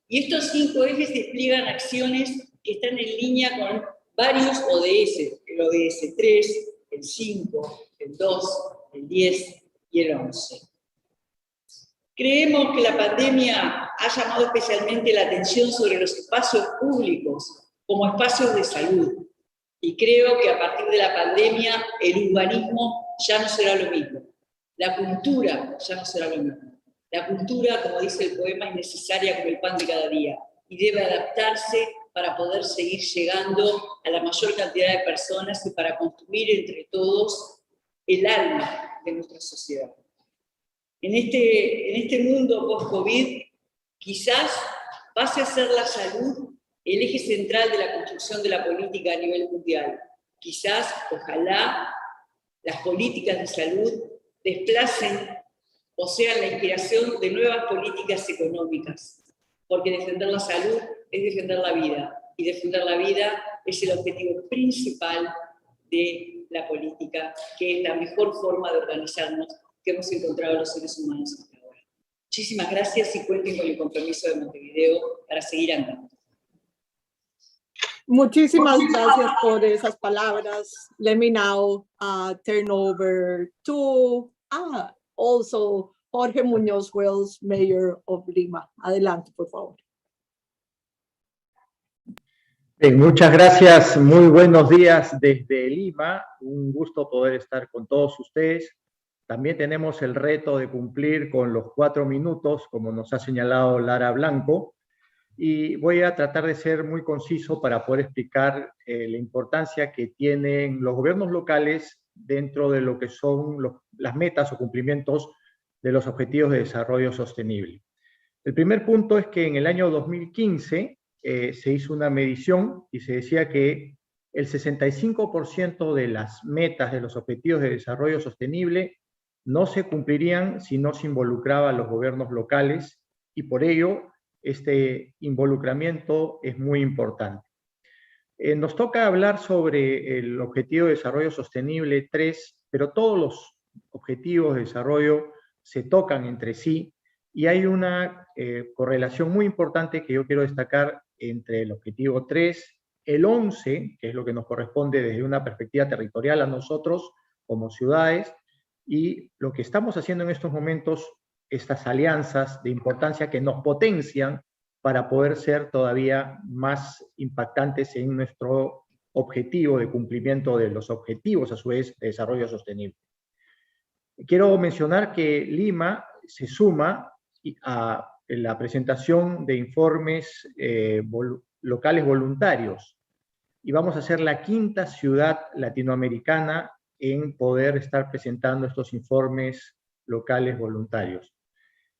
Y estos 5 ejes despliegan acciones que están en línea con varios ODS, el ODS 3, el 5, el 2, el 10 y el 11. Creemos que la pandemia ha llamado especialmente la atención sobre los espacios públicos como espacios de salud. Y creo que a partir de la pandemia el urbanismo ya no será lo mismo. La cultura ya no será lo mismo. La cultura, como dice el poema, es necesaria como el pan de cada día y debe adaptarse para poder seguir llegando a la mayor cantidad de personas y para construir entre todos el alma de nuestra sociedad. En este mundo post-COVID, quizás pase a ser la salud el eje central de la construcción de la política a nivel mundial. Quizás, ojalá, las políticas de salud desplacen o sean la inspiración de nuevas políticas económicas, porque defender la salud es defender la vida, y defender la vida es el objetivo principal de la política, que es la mejor forma de organizarnos que hemos encontrado los seres humanos hasta ahora. Muchísimas gracias y cuenten con el compromiso de Montevideo para seguir andando. Muchísimas gracias por esas palabras. Let me now turn over to also Jorge Muñoz Wells, Mayor of Lima. Adelante, por favor. Bien, muchas gracias. Muy buenos días desde Lima. Un gusto poder estar con todos ustedes. También tenemos el reto de cumplir con los 4 minutos, como nos ha señalado Lara Blanco. Y voy a tratar de ser muy conciso para poder explicar la importancia que tienen los gobiernos locales dentro de lo que son las metas o cumplimientos de los Objetivos de Desarrollo Sostenible. El primer punto es que en el año 2015 se hizo una medición y se decía que el 65% de las metas de los Objetivos de Desarrollo Sostenible no se cumplirían si no se involucraba a los gobiernos locales, y por ello este involucramiento es muy importante. Nos toca hablar sobre el Objetivo de Desarrollo Sostenible 3, pero todos los objetivos de desarrollo se tocan entre sí y hay una correlación muy importante que yo quiero destacar entre el Objetivo 3, el 11, que es lo que nos corresponde desde una perspectiva territorial a nosotros como ciudades, y lo que estamos haciendo en estos momentos, estas alianzas de importancia que nos potencian para poder ser todavía más impactantes en nuestro objetivo de cumplimiento de los objetivos, a su vez, de desarrollo sostenible. Quiero mencionar que Lima se suma a la presentación de informes locales voluntarios y vamos a ser la 5ª ciudad latinoamericana en poder estar presentando estos informes locales voluntarios.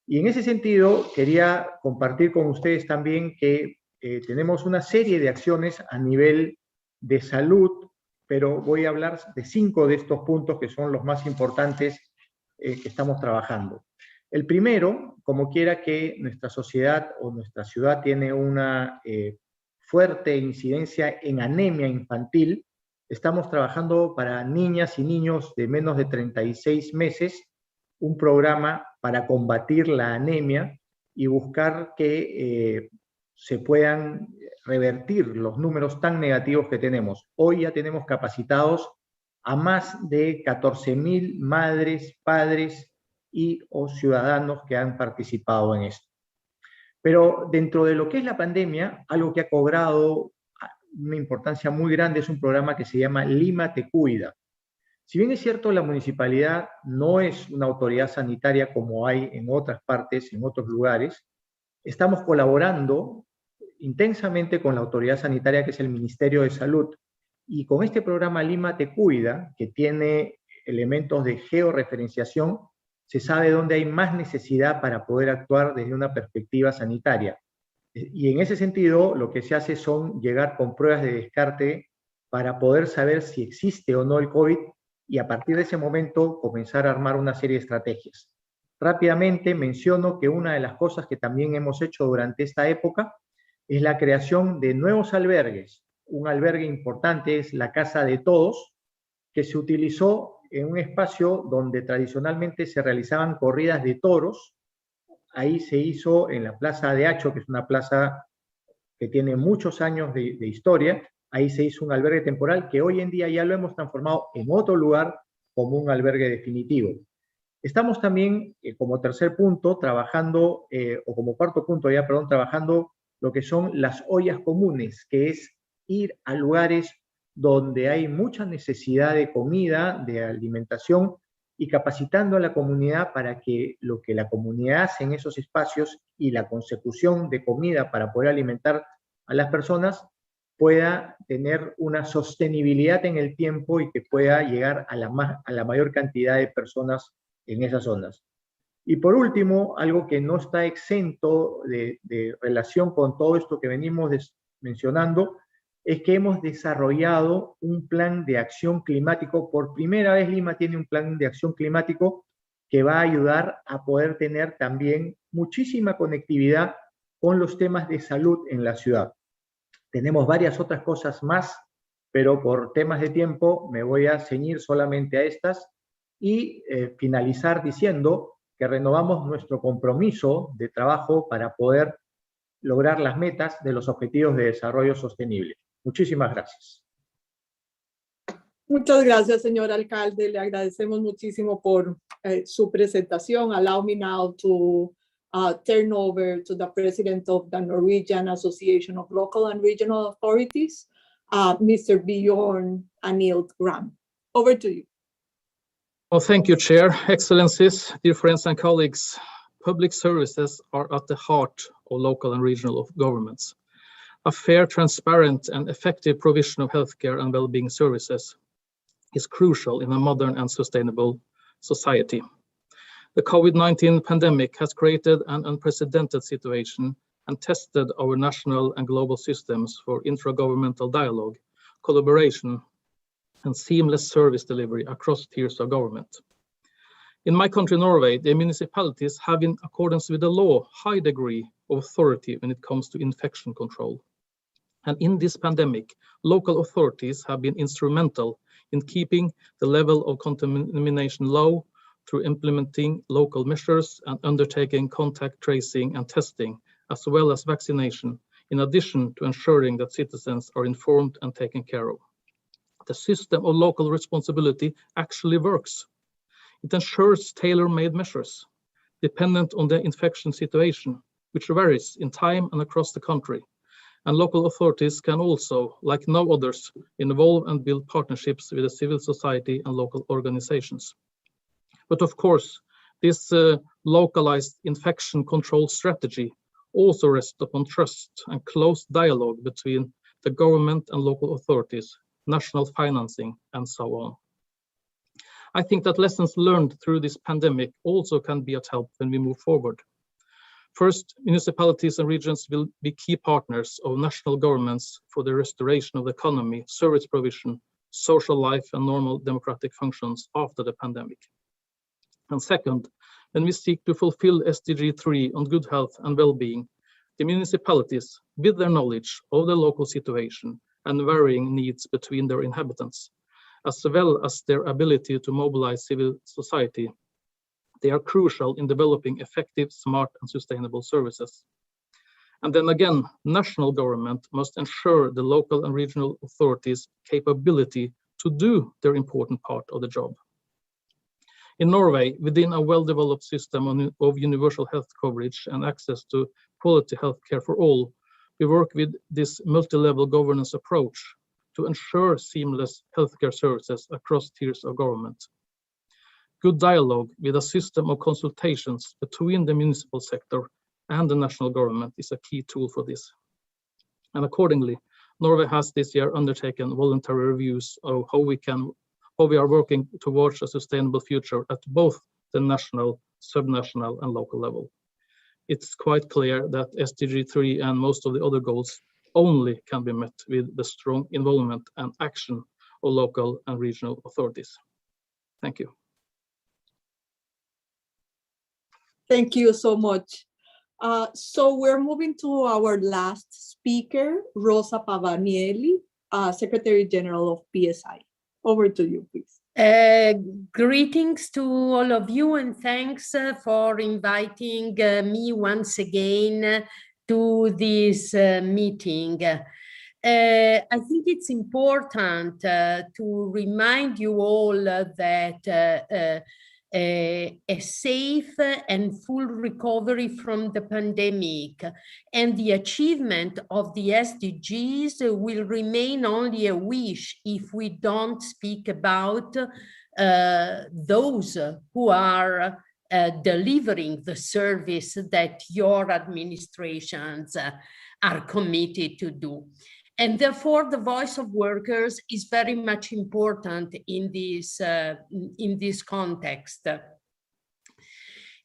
Y en ese sentido, quería compartir con ustedes también que tenemos una serie de acciones a nivel de salud, pero voy a hablar de 5 de estos puntos que son los más importantes que estamos trabajando. El primero, como quiera que nuestra sociedad o nuestra ciudad tiene una fuerte incidencia en anemia infantil, estamos trabajando para niñas y niños de menos de 36 meses, un programa para combatir la anemia y buscar que se puedan revertir los números tan negativos que tenemos. Hoy ya tenemos capacitados a más de 14.000 madres, padres o ciudadanos que han participado en esto. Pero dentro de lo que es la pandemia, algo que ha cobrado una importancia muy grande es un programa que se llama Lima Te Cuida. Si bien es cierto, la municipalidad no es una autoridad sanitaria como hay en otras partes, en otros lugares, estamos colaborando intensamente con la autoridad sanitaria que es el Ministerio de Salud. Y con este programa Lima Te Cuida, que tiene elementos de georreferenciación, se sabe dónde hay más necesidad para poder actuar desde una perspectiva sanitaria. Y en ese sentido, lo que se hace son llegar con pruebas de descarte para poder saber si existe o no el COVID y a partir de ese momento comenzar a armar una serie de estrategias. Rápidamente menciono que una de las cosas que también hemos hecho durante esta época es la creación de nuevos albergues. Un albergue importante es la Casa de Todos, que se utilizó en un espacio donde tradicionalmente se realizaban corridas de toros. Ahí se hizo en la Plaza de Hacho, que es una plaza que tiene muchos años de historia. Ahí se hizo un albergue temporal que hoy en día ya lo hemos transformado en otro lugar como un albergue definitivo. Estamos también, como tercer punto, trabajando, o como cuarto punto ya, perdón, trabajando lo que son las ollas comunes, que es ir a lugares donde hay mucha necesidad de comida, de alimentación, y capacitando a la comunidad para que lo que la comunidad hace en esos espacios y la consecución de comida para poder alimentar a las personas pueda tener una sostenibilidad en el tiempo y que pueda llegar a la mayor cantidad de personas en esas zonas. Y por último, algo que no está exento de relación con todo esto que venimos mencionando, es que hemos desarrollado un plan de acción climático. Por primera vez Lima tiene un plan de acción climático que va a ayudar a poder tener también muchísima conectividad con los temas de salud en la ciudad. Tenemos varias otras cosas más, pero por temas de tiempo me voy a ceñir solamente a estas y finalizar diciendo que renovamos nuestro compromiso de trabajo para poder lograr las metas de los Objetivos de Desarrollo Sostenible. Muchísimas gracias. Muchas gracias, señor alcalde. Le agradecemos muchísimo por su presentación. Allow me now to turn over to the president of the Norwegian Association of Local and Regional Authorities, Mr. Bjorn Anil Gram. Over to you. Well, thank you, Chair. Excellencies, dear friends and colleagues, public services are at the heart of local and regional governments. A fair, transparent, and effective provision of healthcare and well-being services is crucial in a modern and sustainable society. The COVID-19 pandemic has created an unprecedented situation and tested our national and global systems for intragovernmental dialogue, collaboration, and seamless service delivery across tiers of government. In my country, Norway, the municipalities have, in accordance with the law, high degree of authority when it comes to infection control. And in this pandemic, local authorities have been instrumental in keeping the level of contamination low through implementing local measures and undertaking contact tracing and testing, as well as vaccination, in addition to ensuring that citizens are informed and taken care of. The system of local responsibility actually works. It ensures tailor-made measures dependent on the infection situation, which varies in time and across the country. And local authorities can also, like no others, involve and build partnerships with the civil society and local organizations. But of course, this localized infection control strategy also rests upon trust and close dialogue between the government and local authorities, national financing, and so on. I think that lessons learned through this pandemic also can be at help when we move forward. First, municipalities and regions will be key partners of national governments for the restoration of the economy, service provision, social life, and normal democratic functions after the pandemic. And second, when we seek to fulfill SDG 3 on good health and well-being, the municipalities, with their knowledge of the local situation and varying needs between their inhabitants, as well as their ability to mobilize civil society, they are crucial in developing effective, smart, and sustainable services. And then again, national government must ensure the local and regional authorities' capability to do their important part of the job. In Norway, within a well-developed system of universal health coverage and access to quality healthcare for all, we work with this multi-level governance approach to ensure seamless healthcare services across tiers of government. Good dialogue with a system of consultations between the municipal sector and the national government is a key tool for this. And accordingly, Norway has this year undertaken voluntary reviews of how we are working towards a sustainable future at both the national, subnational, and local level. It's quite clear that SDG 3 and most of the other goals only can be met with the strong involvement and action of local and regional authorities. Thank you. Thank you so much. So we're moving to our last speaker, Rosa Pavanielli, Secretary General of PSI. Over to you, please. Greetings to all of you, and thanks for inviting me once again to this meeting. I think it's important to remind you all that a safe and full recovery from the pandemic and the achievement of the SDGs will remain only a wish if we don't speak about those who are delivering the service that your administrations are committed to do. And therefore, the voice of workers is very much important in this context.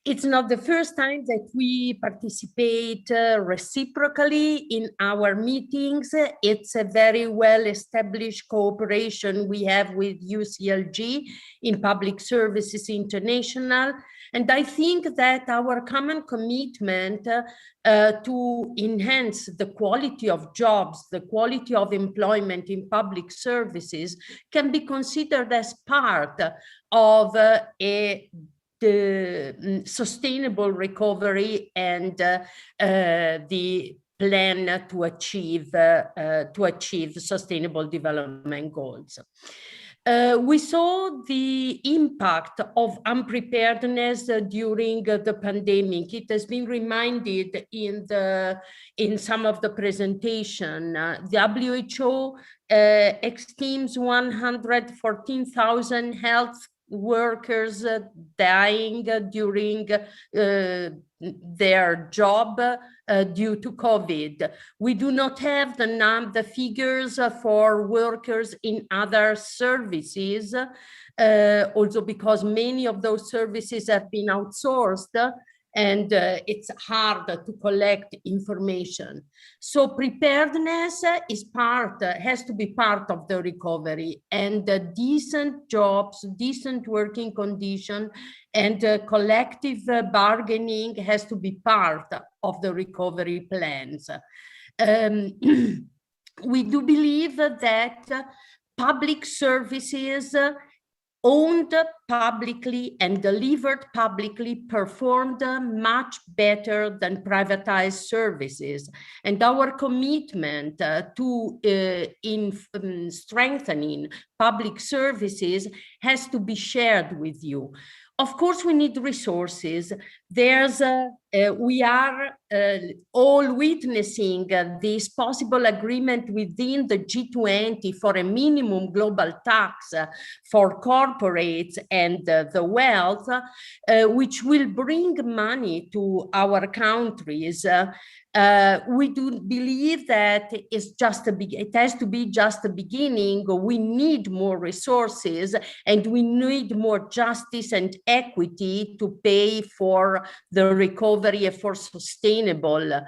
It's not the first time that we participate reciprocally in our meetings. It's a very well-established cooperation we have with UCLG in Public Services International. And I think that our common commitment to enhance the quality of jobs, the quality of employment in public services can be considered as part of the sustainable recovery and the plan to achieve sustainable development goals. We saw the impact of unpreparedness during the pandemic. It has been reminded in some of the presentation. The WHO estimates 114,000 health workers dying during their job due to COVID. We do not have the figures for workers in other services, also because many of those services have been outsourced and it's hard to collect information. So preparedness has to be part of the recovery, and decent jobs, decent working condition, and collective bargaining has to be part of the recovery plans. We do believe that public services owned publicly and delivered publicly performed much better than privatized services. And our commitment to strengthening public services has to be shared with you. Of course, we need resources. We are all witnessing this possible agreement within the G20 for a minimum global tax for corporates and the wealth, which will bring money to our countries. We do believe that it has to be just a beginning. We need more resources, and we need more justice and equity to pay for the recovery and for sustainable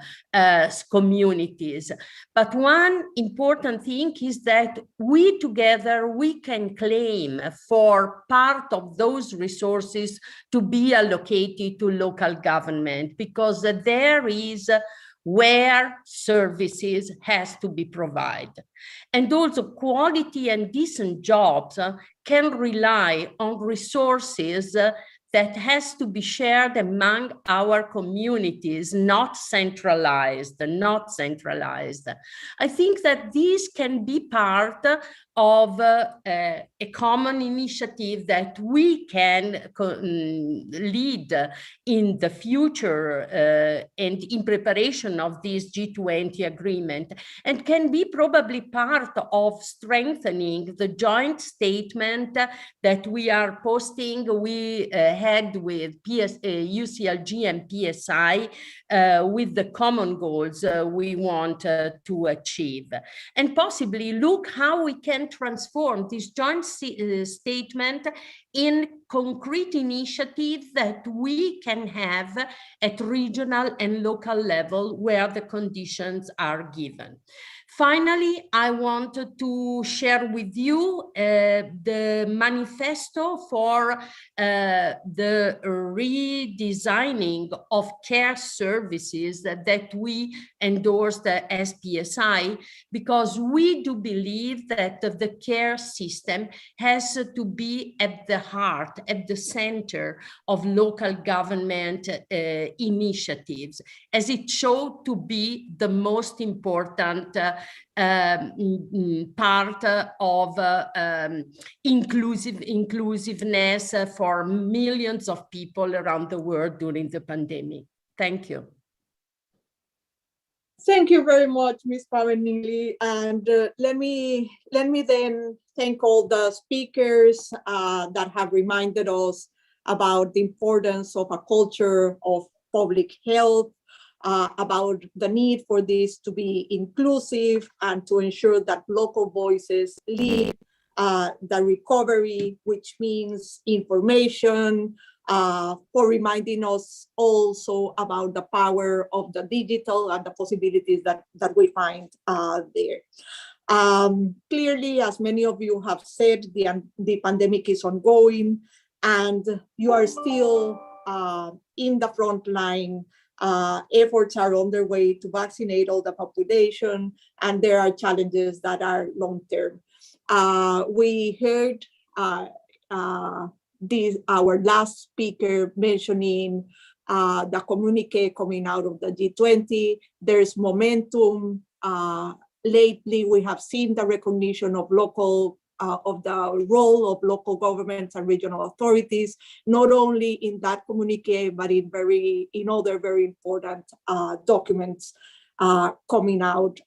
communities. But one important thing is that we together, we can claim for part of those resources to be allocated to local government, because there is where services has to be provided. And also quality and decent jobs can rely on resources that has to be shared among our communities, not centralized. I think that this can be part of a common initiative that we can lead in the future and in preparation of this G20 agreement, and can be probably part of strengthening the joint statement that we are posting. We had with UCLG and PSI with the common goals we want to achieve, and possibly look how we can transform this joint statement in concrete initiatives that we can have at regional and local level where the conditions are given. Finally, I wanted to share with you the manifesto for the redesigning of care services that we endorsed as PSI, because we do believe that the care system has to be at the heart, at the center of local government initiatives, as it showed to be the most important part of inclusiveness for millions of people around the world during the pandemic. Thank you. Thank you very much, Ms. Pavanili. And let me then thank all the speakers that have reminded us about the importance of a culture of public health, about the need for this to be inclusive and to ensure that local voices lead the recovery, which means information, for reminding us also about the power of the digital and the possibilities that we find there. Clearly, as many of you have said, the pandemic is ongoing and you are still in the front line. Efforts are underway to vaccinate all the population, and there are challenges that are long-term. We heard our last speaker mentioning the communique coming out of the G20. There's momentum. Lately, we have seen the recognition of of the role of local governments and regional authorities, not only in that communique, but in other very important documents coming out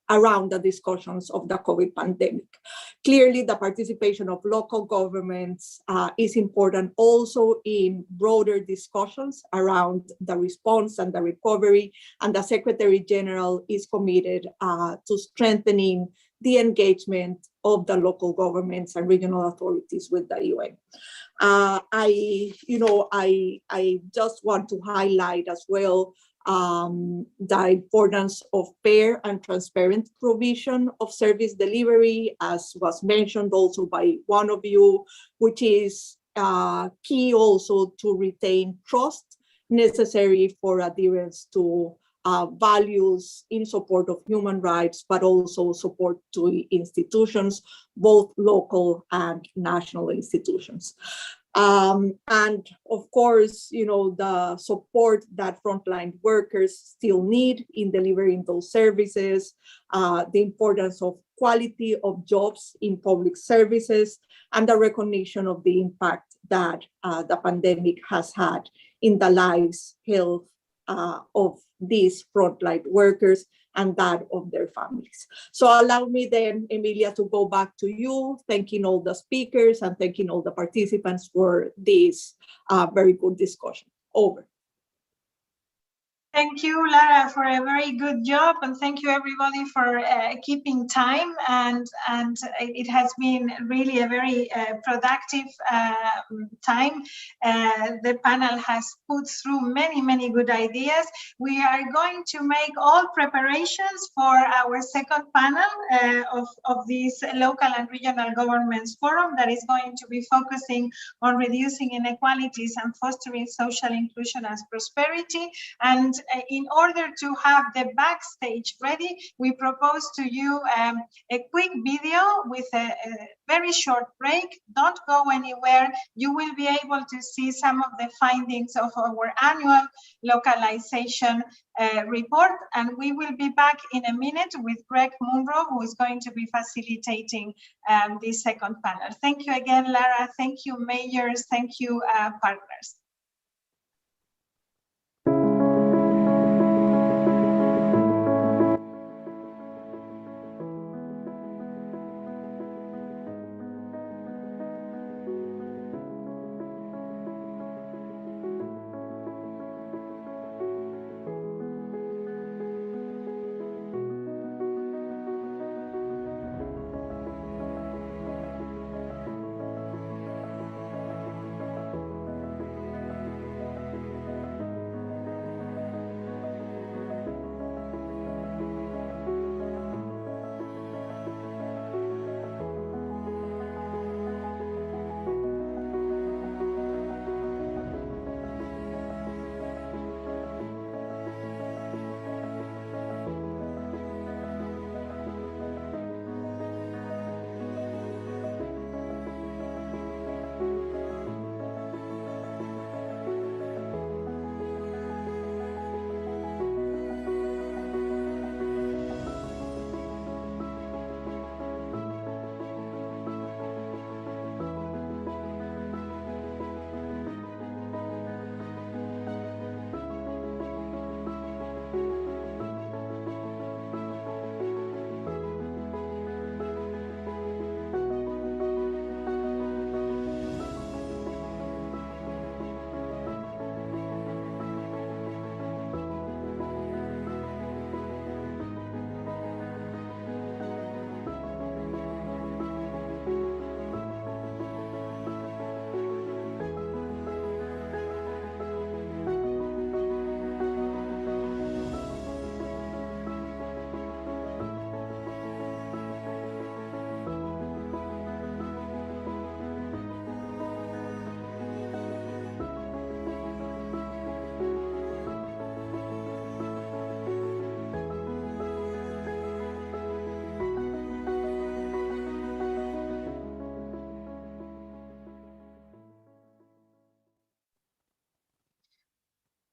around the discussions of the COVID pandemic. Clearly, the participation of local governments is important also in broader discussions around the response and the recovery, and the Secretary General is committed to strengthening the engagement of the local governments and regional authorities with the UN. I just want to highlight as well the importance of fair and transparent provision of service delivery, as was mentioned also by one of you, which is key also to retain trust necessary for adherence to values in support of human rights, but also support to institutions, both local and national institutions. And of course, the support that frontline workers still need in delivering those services, the importance of quality of jobs in public services, and the recognition of the impact that the pandemic has had in the lives, health of these frontline workers and that of their families. So allow me then, Emilia, to go back to you, thanking all the speakers and thanking all the participants for this very good discussion. Over. Thank you, Lara, for a very good job, and thank you everybody for keeping time. And it has been really a very productive time. The panel has put through many good ideas. We are going to make all preparations for our second panel of this local and regional governments forum that is going to be focusing on reducing inequalities and fostering social inclusion and prosperity. And in order to have the backstage ready, we propose to you a quick video with a very short break. Don't go anywhere. You will be able to see some of the findings of our annual localization report, and we will be back in a minute with Greg Munro, who is going to be facilitating this second panel. Thank you again, Lara. Thank you, mayors. Thank you, partners.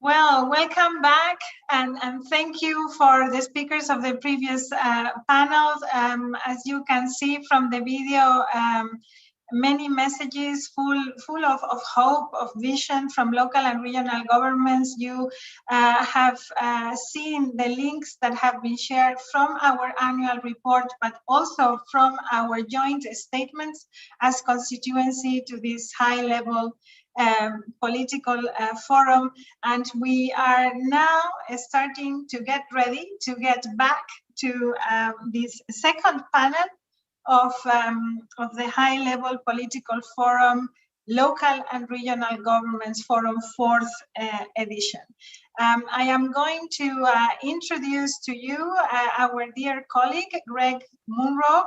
Well, welcome back, and thank you for the speakers of the previous panels. As you can see from the video, many messages full of hope, of vision from local and regional governments. You have seen the links that have been shared from our annual report, but also from our joint statements as constituency to this high-level political forum. And we are now starting to get ready to get back to this second panel of the high-level political forum, Local and Regional Governments Forum 4th edition. I am going to introduce to you our dear colleague, Greg Munro,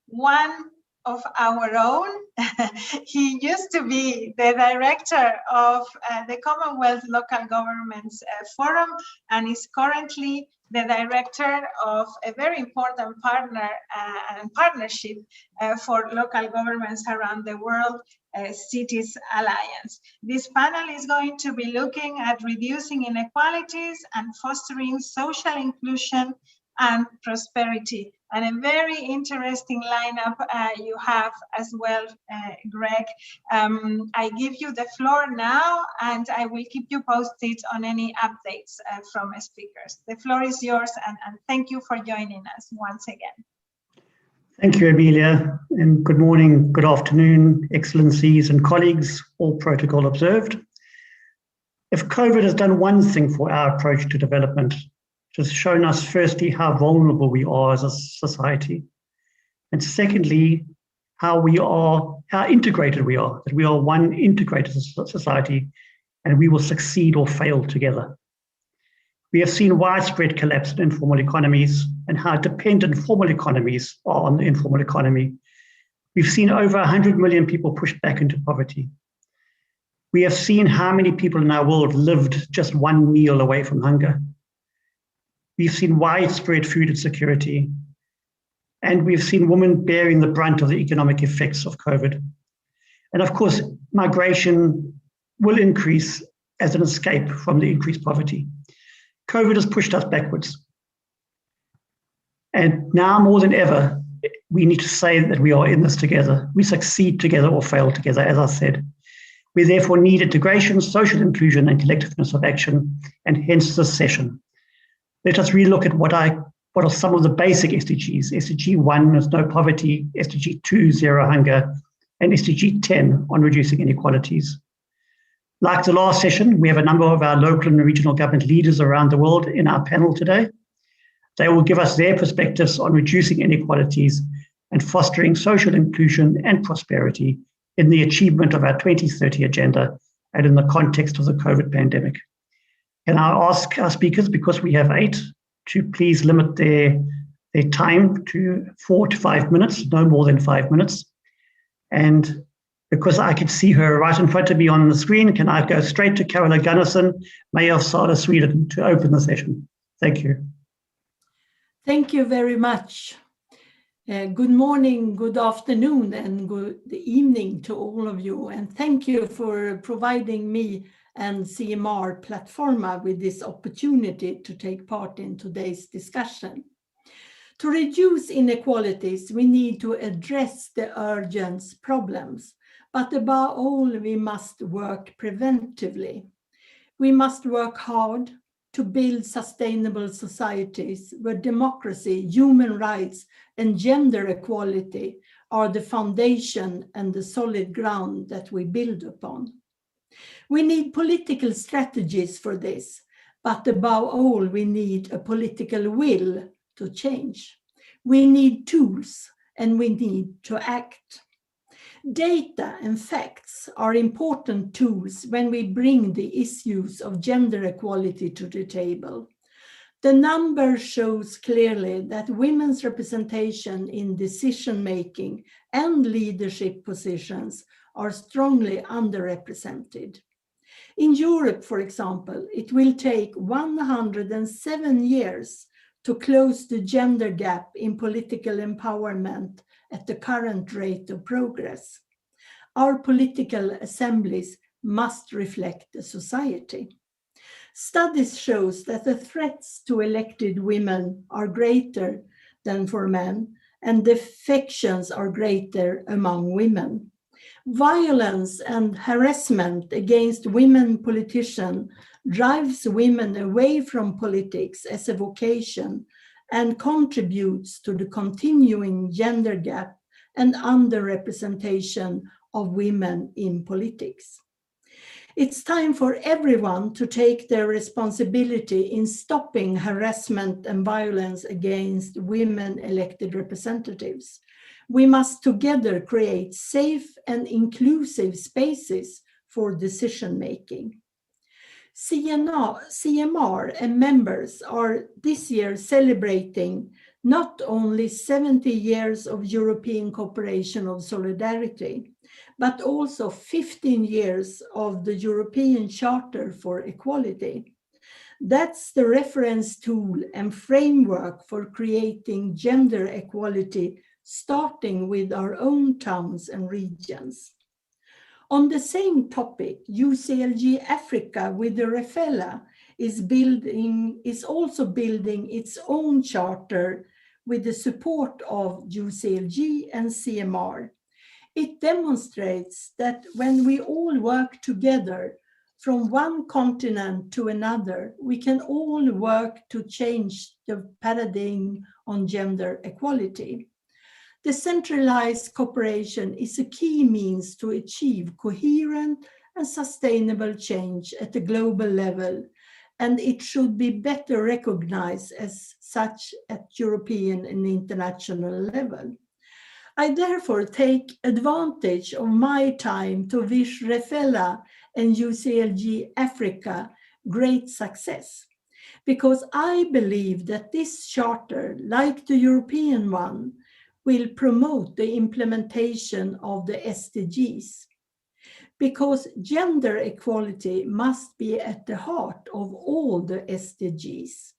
one of our own. He used to be the director of the Commonwealth Local Governments Forum and is currently the director of a very important partner and partnership for local governments around the world, Cities Alliance. This panel is going to be looking at reducing inequalities and fostering social inclusion and prosperity. And a very interesting lineup you have as well, Greg. I give you the floor now, and I will keep you posted on any updates from speakers. The floor is yours, and thank you for joining us once again. Thank you, Emilia, and good morning, good afternoon, excellencies and colleagues, all protocol observed. If COVID has done one thing for our approach to development, it has shown us firstly how vulnerable we are as a society, and secondly, how integrated we are, that we are one integrated society and we will succeed or fail together. We have seen widespread collapse in informal economies and how dependent formal economies are on the informal economy. We've seen over 100 million people pushed back into poverty. We have seen how many people in our world lived just one meal away from hunger. We've seen widespread food insecurity, and we've seen women bearing the brunt of the economic effects of COVID. And of course, migration will increase as an escape from the increased poverty. COVID has pushed us backwards. And now more than ever, we need to say that we are in this together. We succeed together or fail together, as I said. We therefore need integration, social inclusion, and collectiveness of action, and hence this session. Let us relook at what are some of the basic SDGs. SDG 1 is no poverty, SDG 2, zero hunger, and SDG 10 on reducing inequalities. Like the last session, we have a number of our local and regional government leaders around the world in our panel today. They will give us their perspectives on reducing inequalities and fostering social inclusion and prosperity in the achievement of our 2030 agenda and in the context of the COVID pandemic. Can I ask our speakers, because we have 8, to please limit their time to 4 to 5 minutes, no more than 5 minutes. And because I can see her right in front of me on the screen, can I go straight to Carola Gunnarsson, Mayor of Sala, Sweden, to open the session? Thank you. Thank you very much. Good morning, good afternoon, and good evening to all of you. And thank you for providing me and CMR Platforma with this opportunity to take part in today's discussion. To reduce inequalities, we need to address the urgent problems, but above all, we must work preventively. We must work hard to build sustainable societies where democracy, human rights, and gender equality are the foundation and the solid ground that we build upon. We need political strategies for this, but above all, we need a political will to change. We need tools and we need to act. Data and facts are important tools when we bring the issues of gender equality to the table. The number shows clearly that women's representation in decision-making and leadership positions are strongly underrepresented. In Europe, for example, it will take 107 years to close the gender gap in political empowerment at the current rate of progress. Our political assemblies must reflect the society. Studies shows that the threats to elected women are greater than for men, and defections are greater among women. Violence and harassment against women politicians drives women away from politics as a vocation and contributes to the continuing gender gap and underrepresentation of women in politics. It's time for everyone to take their responsibility in stopping harassment and violence against women elected representatives. We must together create safe and inclusive spaces for decision-making. CMR and members are this year celebrating not only 70 years of European Cooperation of Solidarity, but also 15 years of the European Charter for Equality. That's the reference tool and framework for creating gender equality, starting with our own towns and regions. On the same topic, UCLG Africa with the REFELA is also building its own charter with the support of UCLG and CMR. It demonstrates that when we all work together from one continent to another, we can all work to change the paradigm on gender equality. Decentralized cooperation is a key means to achieve coherent and sustainable change at the global level, and it should be better recognized as such at European and international level. I therefore take advantage of my time to wish REFELA and UCLG Africa great success, because I believe that this charter, like the European one, will promote the implementation of the SDGs, because gender equality must be at the heart of all the SDGs.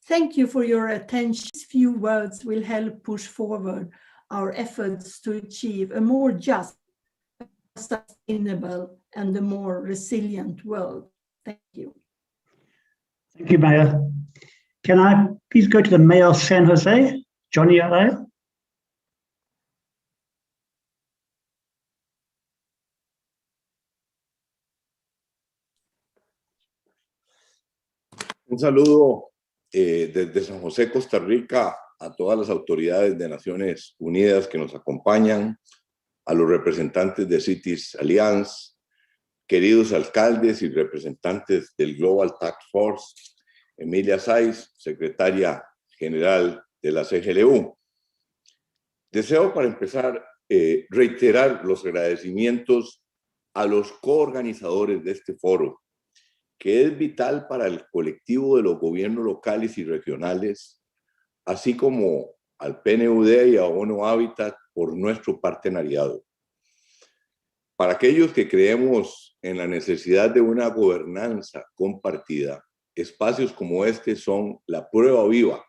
Thank you for your attention. These few words will help push forward our efforts to achieve a more just, sustainable, and a more resilient world. Thank you. Thank you, Mayor. Can I please go to the Mayor of San Jose, Johnny Araya? Un saludo desde San José, Costa Rica, a todas las autoridades de Naciones Unidas que nos acompañan, a los representantes de Cities Alliance, queridos alcaldes y representantes del Global Taskforce, Emilia Saiz, secretaria general de la CGLU. Deseo para empezar reiterar los agradecimientos a los coorganizadores de este foro, que es vital para el colectivo de los gobiernos locales y regionales, así como al PNUD y a ONU Habitat por nuestro partenariado. Para aquellos que creemos en la necesidad de una gobernanza compartida, espacios como este son la prueba viva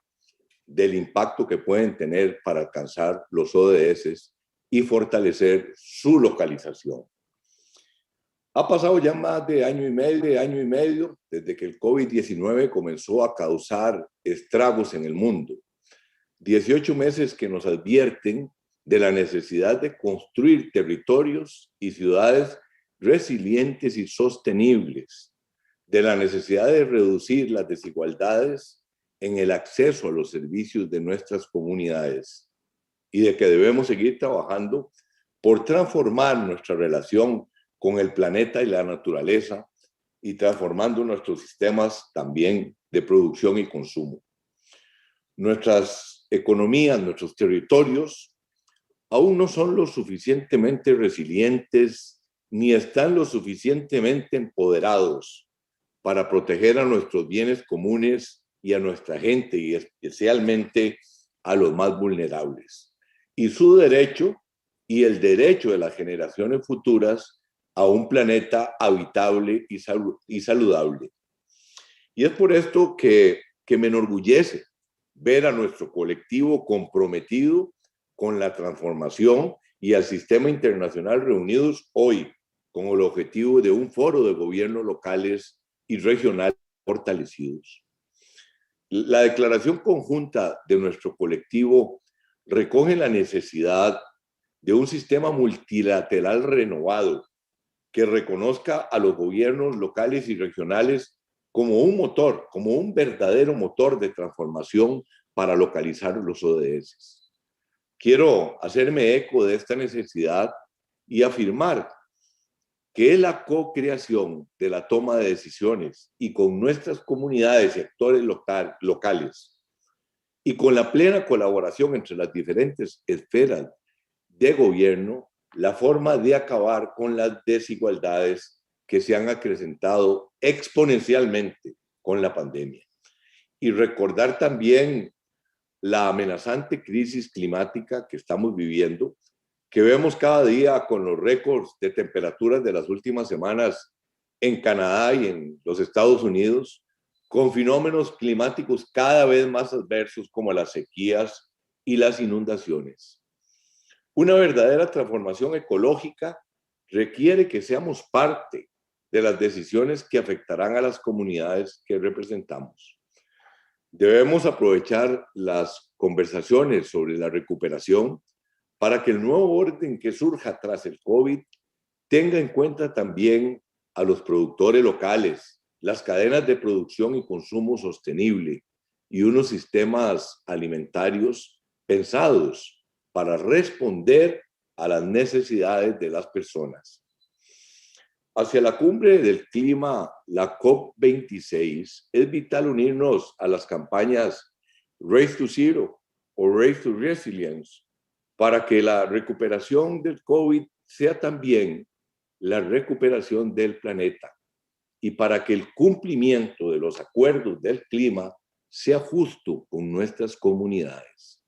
del impacto que pueden tener para alcanzar los ODS y fortalecer su localización. Ha pasado ya más de año y medio desde que el COVID-19 comenzó a causar estragos en el mundo. 18 meses que nos advierten de la necesidad de construir territorios y ciudades resilientes y sostenibles, de la necesidad de reducir las desigualdades en el acceso a los servicios de nuestras comunidades y de que debemos seguir trabajando por transformar nuestra relación con el planeta y la naturaleza y transformando nuestros sistemas también de producción y consumo. Nuestras economías, nuestros territorios aún no son lo suficientemente resilientes ni están lo suficientemente empoderados para proteger a nuestros bienes comunes y a nuestra gente, y especialmente a los más vulnerables. Y su derecho y el derecho de las generaciones futuras a un planeta habitable y saludable. Y es por esto que me enorgullece ver a nuestro colectivo comprometido con la transformación y al sistema internacional reunidos hoy con el objetivo de un foro de gobiernos locales y regionales fortalecidos. La declaración conjunta de nuestro colectivo recoge la necesidad de un sistema multilateral renovado que reconozca a los gobiernos locales y regionales como un motor, como un verdadero motor de transformación para localizar los ODS. Quiero hacerme eco de esta necesidad y afirmar que es la co-creación de la toma de decisiones y con nuestras comunidades y actores locales y con la plena colaboración entre las diferentes esferas de gobierno, la forma de acabar con las desigualdades que se han acrecentado exponencialmente con la pandemia. Y recordar también la amenazante crisis climática que estamos viviendo, que vemos cada día con los récords de temperaturas de las últimas semanas en Canadá y en los Estados Unidos, con fenómenos climáticos cada vez más adversos como las sequías y las inundaciones. Una verdadera transformación ecológica requiere que seamos parte de las decisiones que afectarán a las comunidades que representamos. Debemos aprovechar las conversaciones sobre la recuperación para que el nuevo orden que surja tras el COVID tenga en cuenta también a los productores locales, las cadenas de producción y consumo sostenible y unos sistemas alimentarios pensados para responder a las necesidades de las personas. Hacia la cumbre del clima, la COP26, es vital unirnos a las campañas Race to Zero o Race to Resilience para que la recuperación del COVID sea también la recuperación del planeta y para que el cumplimiento de los acuerdos del clima sea justo con nuestras comunidades.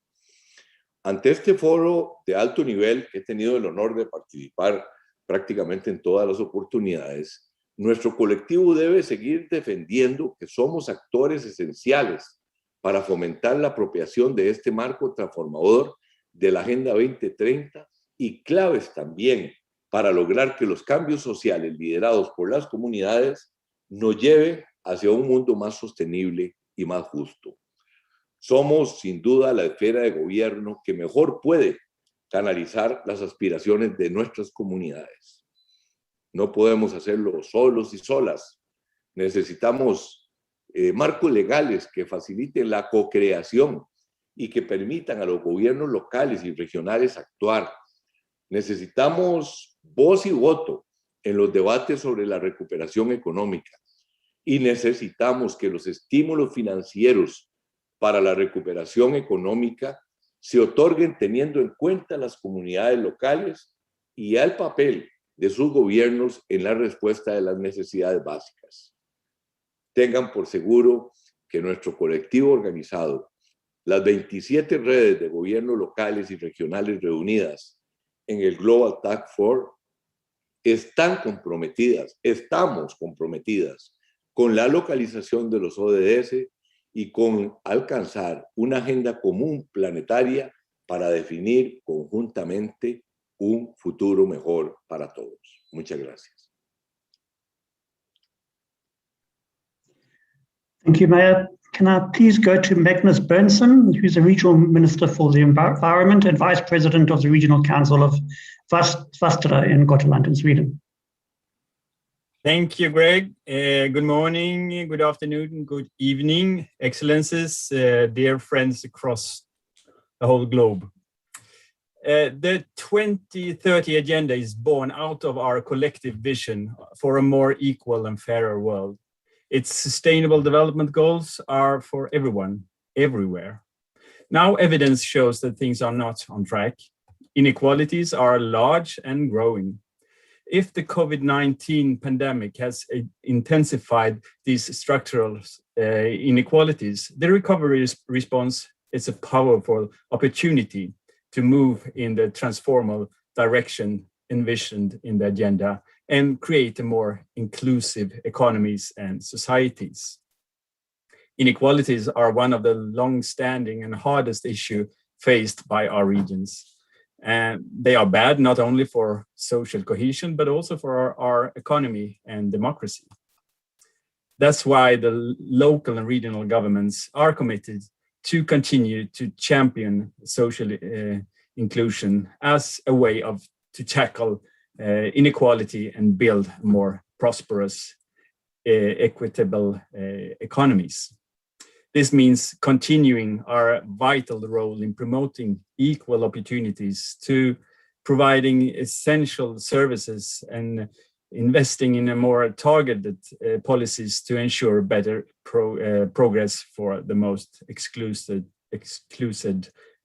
Ante este foro de alto nivel, que he tenido el honor de participar prácticamente en todas las oportunidades, nuestro colectivo debe seguir defendiendo que somos actores esenciales para fomentar la apropiación de este marco transformador de la Agenda 2030 y claves también para lograr que los cambios sociales liderados por las comunidades nos lleven hacia un mundo más sostenible y más justo. Somos sin duda la esfera de gobierno que mejor puede canalizar las aspiraciones de nuestras comunidades. No podemos hacerlo solos y solas. Necesitamos marcos legales que faciliten la co-creación y que permitan a los gobiernos locales y regionales actuar. Necesitamos voz y voto en los debates sobre la recuperación económica y necesitamos que los estímulos financieros para la recuperación económica se otorguen teniendo en cuenta las comunidades locales y el papel de sus gobiernos en la respuesta de las necesidades básicas. Tengan por seguro que nuestro colectivo organizado, las 27 redes de gobiernos locales y regionales reunidas en el Global Taskforce, estamos comprometidas con la localización de los ODS y con alcanzar una agenda común planetaria para definir conjuntamente un futuro mejor para todos. Muchas gracias. Thank you, Mayor. Can I please go to Magnus Berntsson, who's the Regional Minister for the Environment and Vice President of the Regional Council of Västra in Gotland in Sweden. Thank you, Greg. Good morning, good afternoon, good evening, Excellencies, dear friends across the whole globe. The 2030 Agenda is born out of our collective vision for a more equal and fairer world. Its sustainable development goals are for everyone, everywhere. Now evidence shows that things are not on track. Inequalities are large and growing. If the COVID-19 pandemic has intensified these structural inequalities, the recovery response is a powerful opportunity to move in the transformational direction envisioned in the agenda and create a more inclusive economies and societies. Inequalities are one of the long-standing and hardest issues faced by our regions. And they are bad not only for social cohesion, but also for our economy and democracy. That's why the local and regional governments are committed to continue to champion social inclusion as a way to tackle inequality and build more prosperous, equitable economies. This means continuing our vital role in promoting equal opportunities, to providing essential services and investing in a more targeted policies to ensure better progress for the most excluded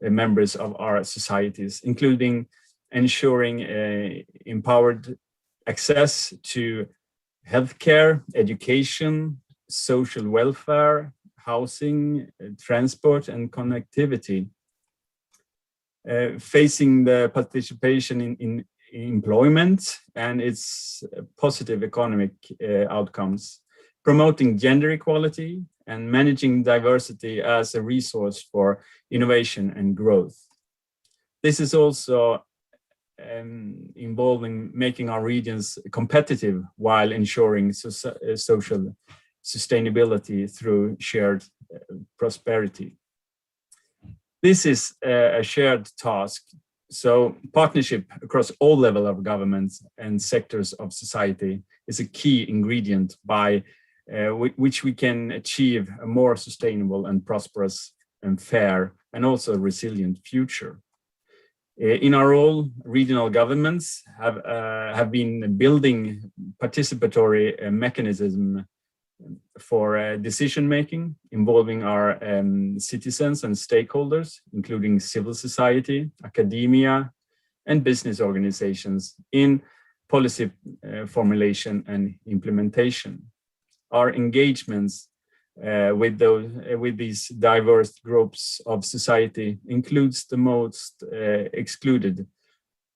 members of our societies, including ensuring empowered access to healthcare, education, social welfare, housing, transport, and connectivity. Facing the participation in employment and its positive economic outcomes, promoting gender equality, and managing diversity as a resource for innovation and growth. This is also involving making our regions competitive while ensuring social sustainability through shared prosperity. This is a shared task, so partnership across all levels of government and sectors of society is a key ingredient by which we can achieve a more sustainable and prosperous and fair and also resilient future. In our role, regional governments have been building participatory mechanism for decision-making involving our citizens and stakeholders, including civil society, academia, and business organizations in policy formulation and implementation. Our engagements with these diverse groups of society includes the most excluded,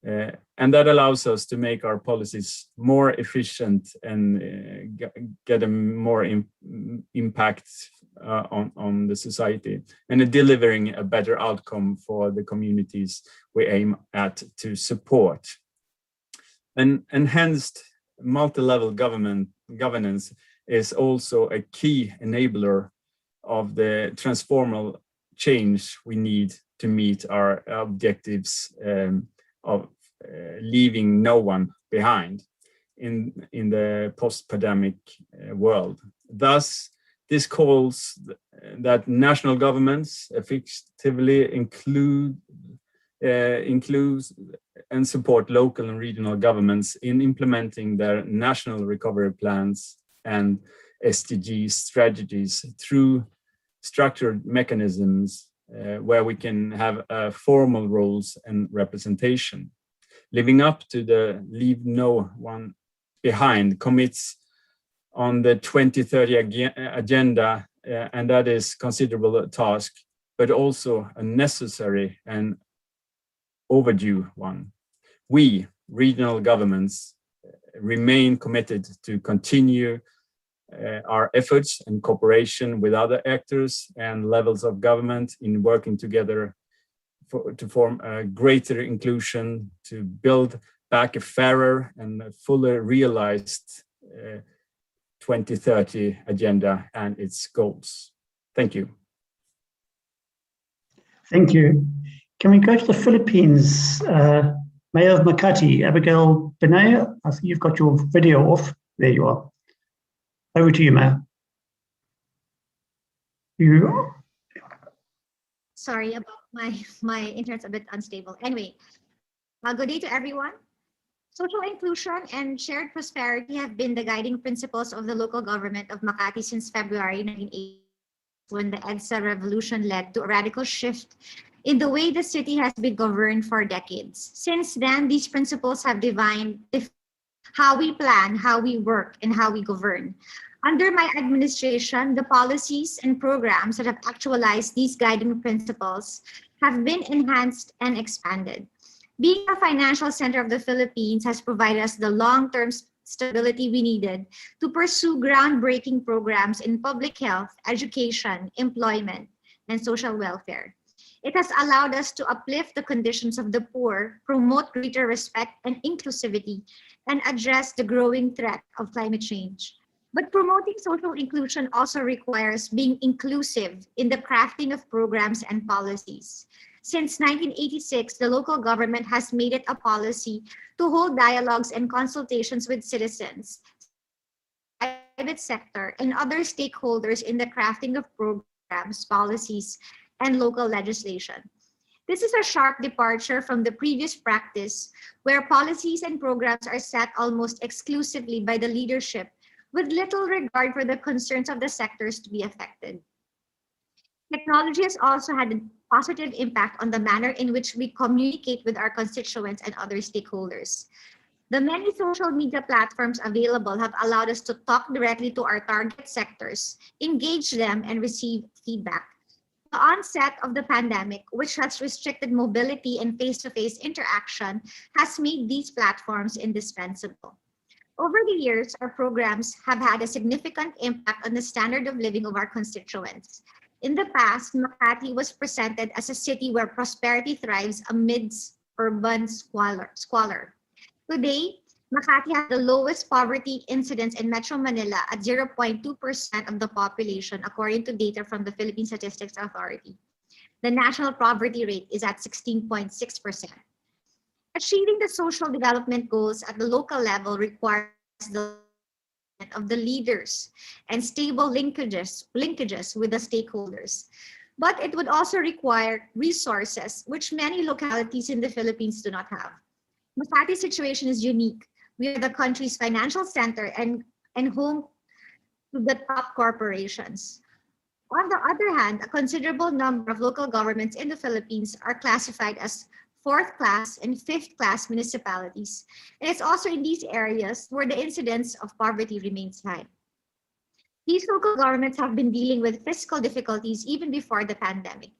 and that allows us to make our policies more efficient and get a more impact on the society, and delivering a better outcome for the communities we aim at to support. An enhanced multi-level governance is also a key enabler of the transformational change we need to meet our objectives of leaving no one behind in the post-pandemic world. Thus, this calls that national governments effectively include and support local and regional governments in implementing their national recovery plans and SDGs strategies through structured mechanisms where we can have formal roles and representation. Living up to the Leave No One Behind commits on the 2030 agenda, and that is considerable a task, but also a necessary and overdue one. We, regional governments, remain committed to continue our efforts and cooperation with other actors and levels of government in working together to form a greater inclusion, to build back a fairer and fully realized 2030 agenda and its goals. Thank you. Thank you. Can we go to the Philippines? Mayor of Makati, Abigail Benay, I think you've got your video off. There you are. Over to you, Mayor. Sorry about my internet's a bit unstable. Anyway, good day to everyone. Social inclusion and shared prosperity have been the guiding principles of the local government of Makati since February 1980, when the EDSA revolution led to a radical shift in the way the city has been governed for decades. Since then, these principles have defined how we plan, how we work, and how we govern. Under my administration, the policies and programs that have actualized these guiding principles have been enhanced and expanded. Being a financial center of the Philippines has provided us the long-term stability we needed to pursue groundbreaking programs in public health, education, employment, and social welfare. It has allowed us to uplift the conditions of the poor, promote greater respect and inclusivity, and address the growing threat of climate change. But promoting social inclusion also requires being inclusive in the crafting of programs and policies. Since 1986, the local government has made it a policy to hold dialogues and consultations with citizens, private sector, and other stakeholders in the crafting of programs, policies, and local legislation. This is a sharp departure from the previous practice, where policies and programs are set almost exclusively by the leadership, with little regard for the concerns of the sectors to be affected. Technology has also had a positive impact on the manner in which we communicate with our constituents and other stakeholders. The many social media platforms available have allowed us to talk directly to our target sectors, engage them, and receive feedback. The onset of the pandemic, which has restricted mobility and face-to-face interaction, has made these platforms indispensable. Over the years, our programs have had a significant impact on the standard of living of our constituents. In the past, Makati was presented as a city where prosperity thrives amidst urban squalor. Today, Makati has the lowest poverty incidence in Metro Manila at 0.2% of the population, according to data from the Philippine Statistics Authority. The national poverty rate is at 16.6%. Achieving the social development goals at the local level requires the of the leaders and stable linkages with the stakeholders. But it would also require resources, which many localities in the Philippines do not have. Makati's situation is unique. We are the country's financial center and home to the top corporations. On the other hand, a considerable number of local governments in the Philippines are classified as fourth class and fifth class municipalities. And it's also in these areas where the incidence of poverty remains high. These local governments have been dealing with fiscal difficulties even before the pandemic.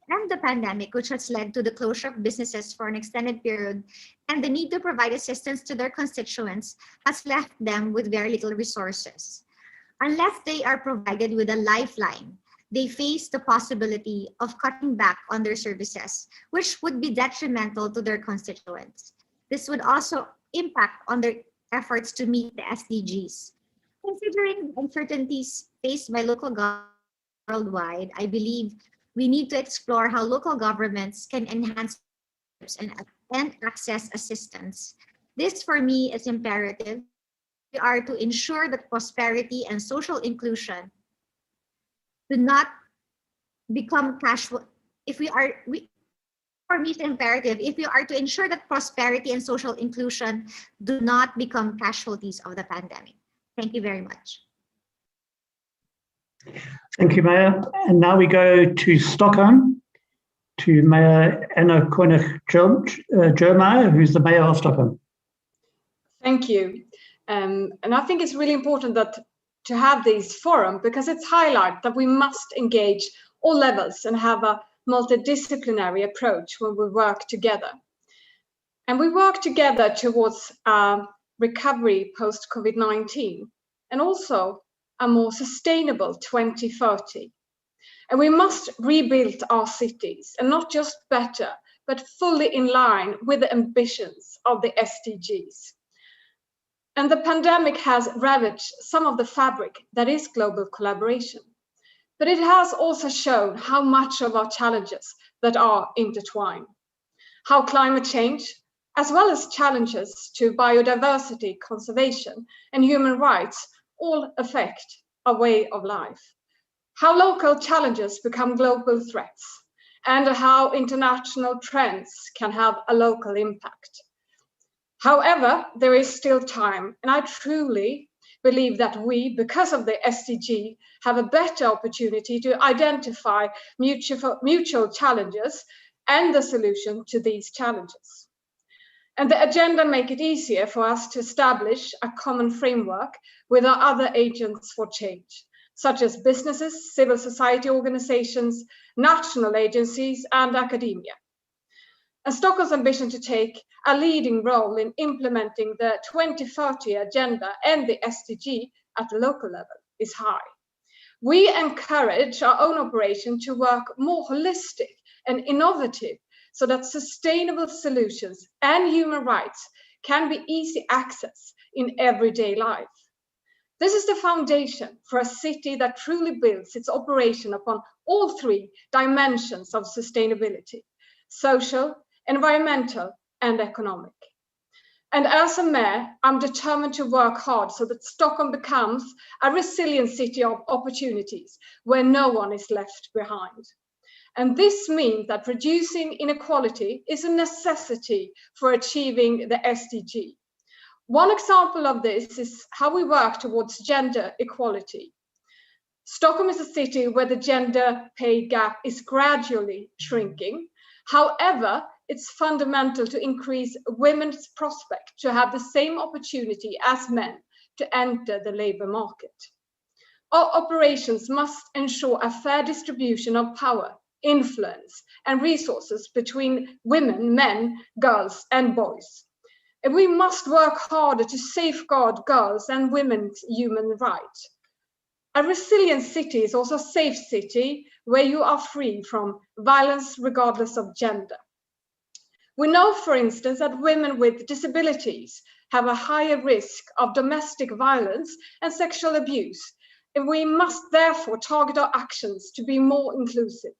And the pandemic, which has led to the closure of businesses for an extended period and the need to provide assistance to their constituents, has left them with very little resources. Unless they are provided with a lifeline, they face the possibility of cutting back on their services, which would be detrimental to their constituents. This would also impact on their efforts to meet the SDGs. Considering the uncertainties faced by local governments worldwide, I believe we need to explore how local governments can enhance and access assistance. This, for me, is imperative. We are to ensure that prosperity and social inclusion do not become casual. For me, it's imperative if we are to ensure that prosperity and social inclusion do not become casualties of the pandemic. Thank you very much. Thank you, Mayor. And now we go to Stockholm, to Mayor Anna Koenig-Jermeyer, who's the Mayor of Stockholm. Thank you. And I think it's really important to have this forum because it's highlight that we must engage all levels and have a multidisciplinary approach when we work together. And we work together towards recovery post-COVID-19 and also a more sustainable 2030. And we must rebuild our cities, and not just better, but fully in line with the ambitions of the SDGs. And the pandemic has ravaged some of the fabric that is global collaboration. But it has also shown how much of our challenges that are intertwined. How climate change, as well as challenges to biodiversity conservation and human rights, all affect our way of life. How local challenges become global threats, and how international trends can have a local impact. However, there is still time, and I truly believe that we, because of the SDG, have a better opportunity to identify mutual challenges and the solution to these challenges. And the agenda make it easier for us to establish a common framework with our other agents for change, such as businesses, civil society organizations, national agencies, and academia. And Stockholm's ambition to take a leading role in implementing the 2030 agenda and the SDG at the local level is high. We encourage our own operation to work more holistic and innovative so that sustainable solutions and human rights can be easy access in everyday life. This is the foundation for a city that truly builds its operation upon all three dimensions of sustainability: social, environmental, and economic. And as a mayor, I'm determined to work hard so that Stockholm becomes a resilient city of opportunities where no one is left behind. And this means that reducing inequality is a necessity for achieving the SDG. One example of this is how we work towards gender equality. Stockholm is a city where the gender pay gap is gradually shrinking. However, it's fundamental to increase women's prospect to have the same opportunity as men to enter the labor market. Our operations must ensure a fair distribution of power, influence, and resources between women, men, girls, and boys. And we must work harder to safeguard girls' and women's human rights. A resilient city is also a safe city where you are free from violence regardless of gender. We know, for instance, that women with disabilities have a higher risk of domestic violence and sexual abuse, and we must therefore target our actions to be more inclusive.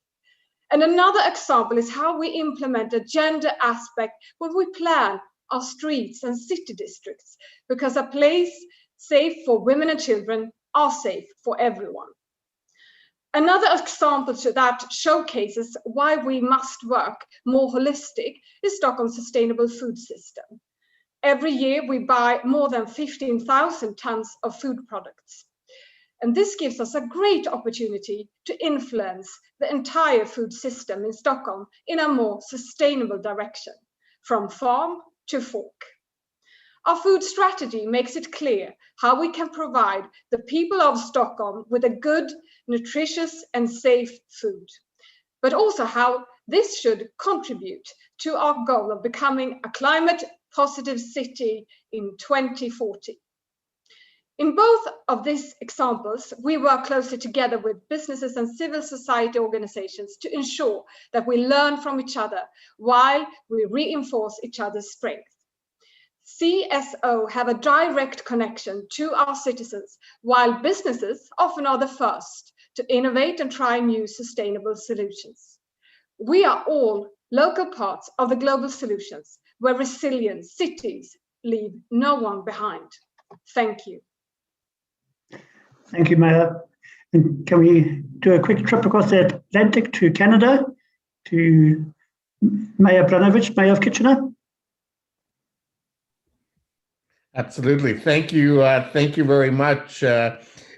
And another example is how we implement a gender aspect when we plan our streets and city districts, because a place safe for women and children are safe for everyone. Another example that showcases why we must work more holistic is Stockholm's sustainable food system. Every year we buy more than 15,000 tons of food products. And this gives us a great opportunity to influence the entire food system in Stockholm in a more sustainable direction, from farm to fork. Our food strategy makes it clear how we can provide the people of Stockholm with a good, nutritious, and safe food, but also how this should contribute to our goal of becoming a climate positive city in 2040. In both of these examples, we work closely together with businesses and civil society organizations to ensure that we learn from each other while we reinforce each other's strength. CSO have a direct connection to our citizens, while businesses often are the first to innovate and try new sustainable solutions. We are all local parts of the global solutions where resilient cities leave no one behind. Thank you. Thank you, Mayor. And can we do a quick trip across the Atlantic to Canada, to Mayor Branovich, Mayor of Kitchener? Absolutely. Thank you. Thank you very much,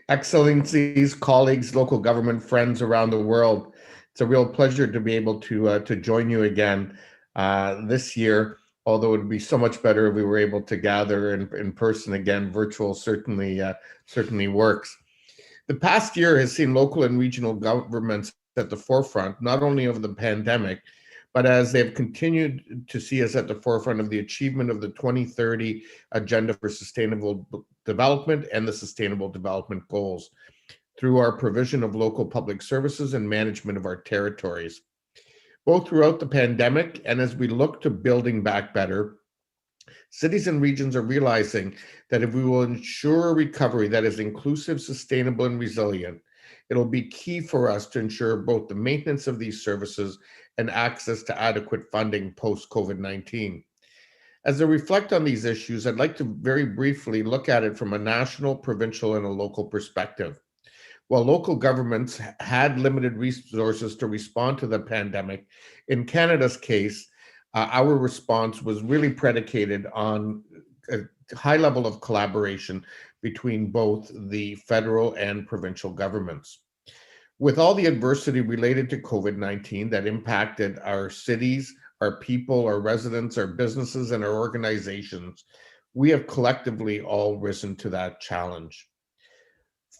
Excellencies, colleagues, local government friends around the world. It's a real pleasure to be able to join you again this year, although it would be so much better if we were able to gather in person again. Virtual certainly works. The past year has seen local and regional governments at the forefront, not only of the pandemic, but as they've continued to see us at the forefront of the achievement of the 2030 Agenda for Sustainable Development and the Sustainable Development Goals through our provision of local public services and management of our territories. Both throughout the pandemic and as we look to building back better, cities and regions are realizing that if we will ensure a recovery that is inclusive, sustainable, and resilient, it'll be key for us to ensure both the maintenance of these services and access to adequate funding post-COVID-19. As I reflect on these issues, I'd like to very briefly look at it from a national, provincial, and a local perspective. While local governments had limited resources to respond to the pandemic, in Canada's case, our response was really predicated on a high level of collaboration between both the federal and provincial governments. With all the adversity related to COVID-19 that impacted our cities, our people, our residents, our businesses, and our organizations, we have collectively all risen to that challenge.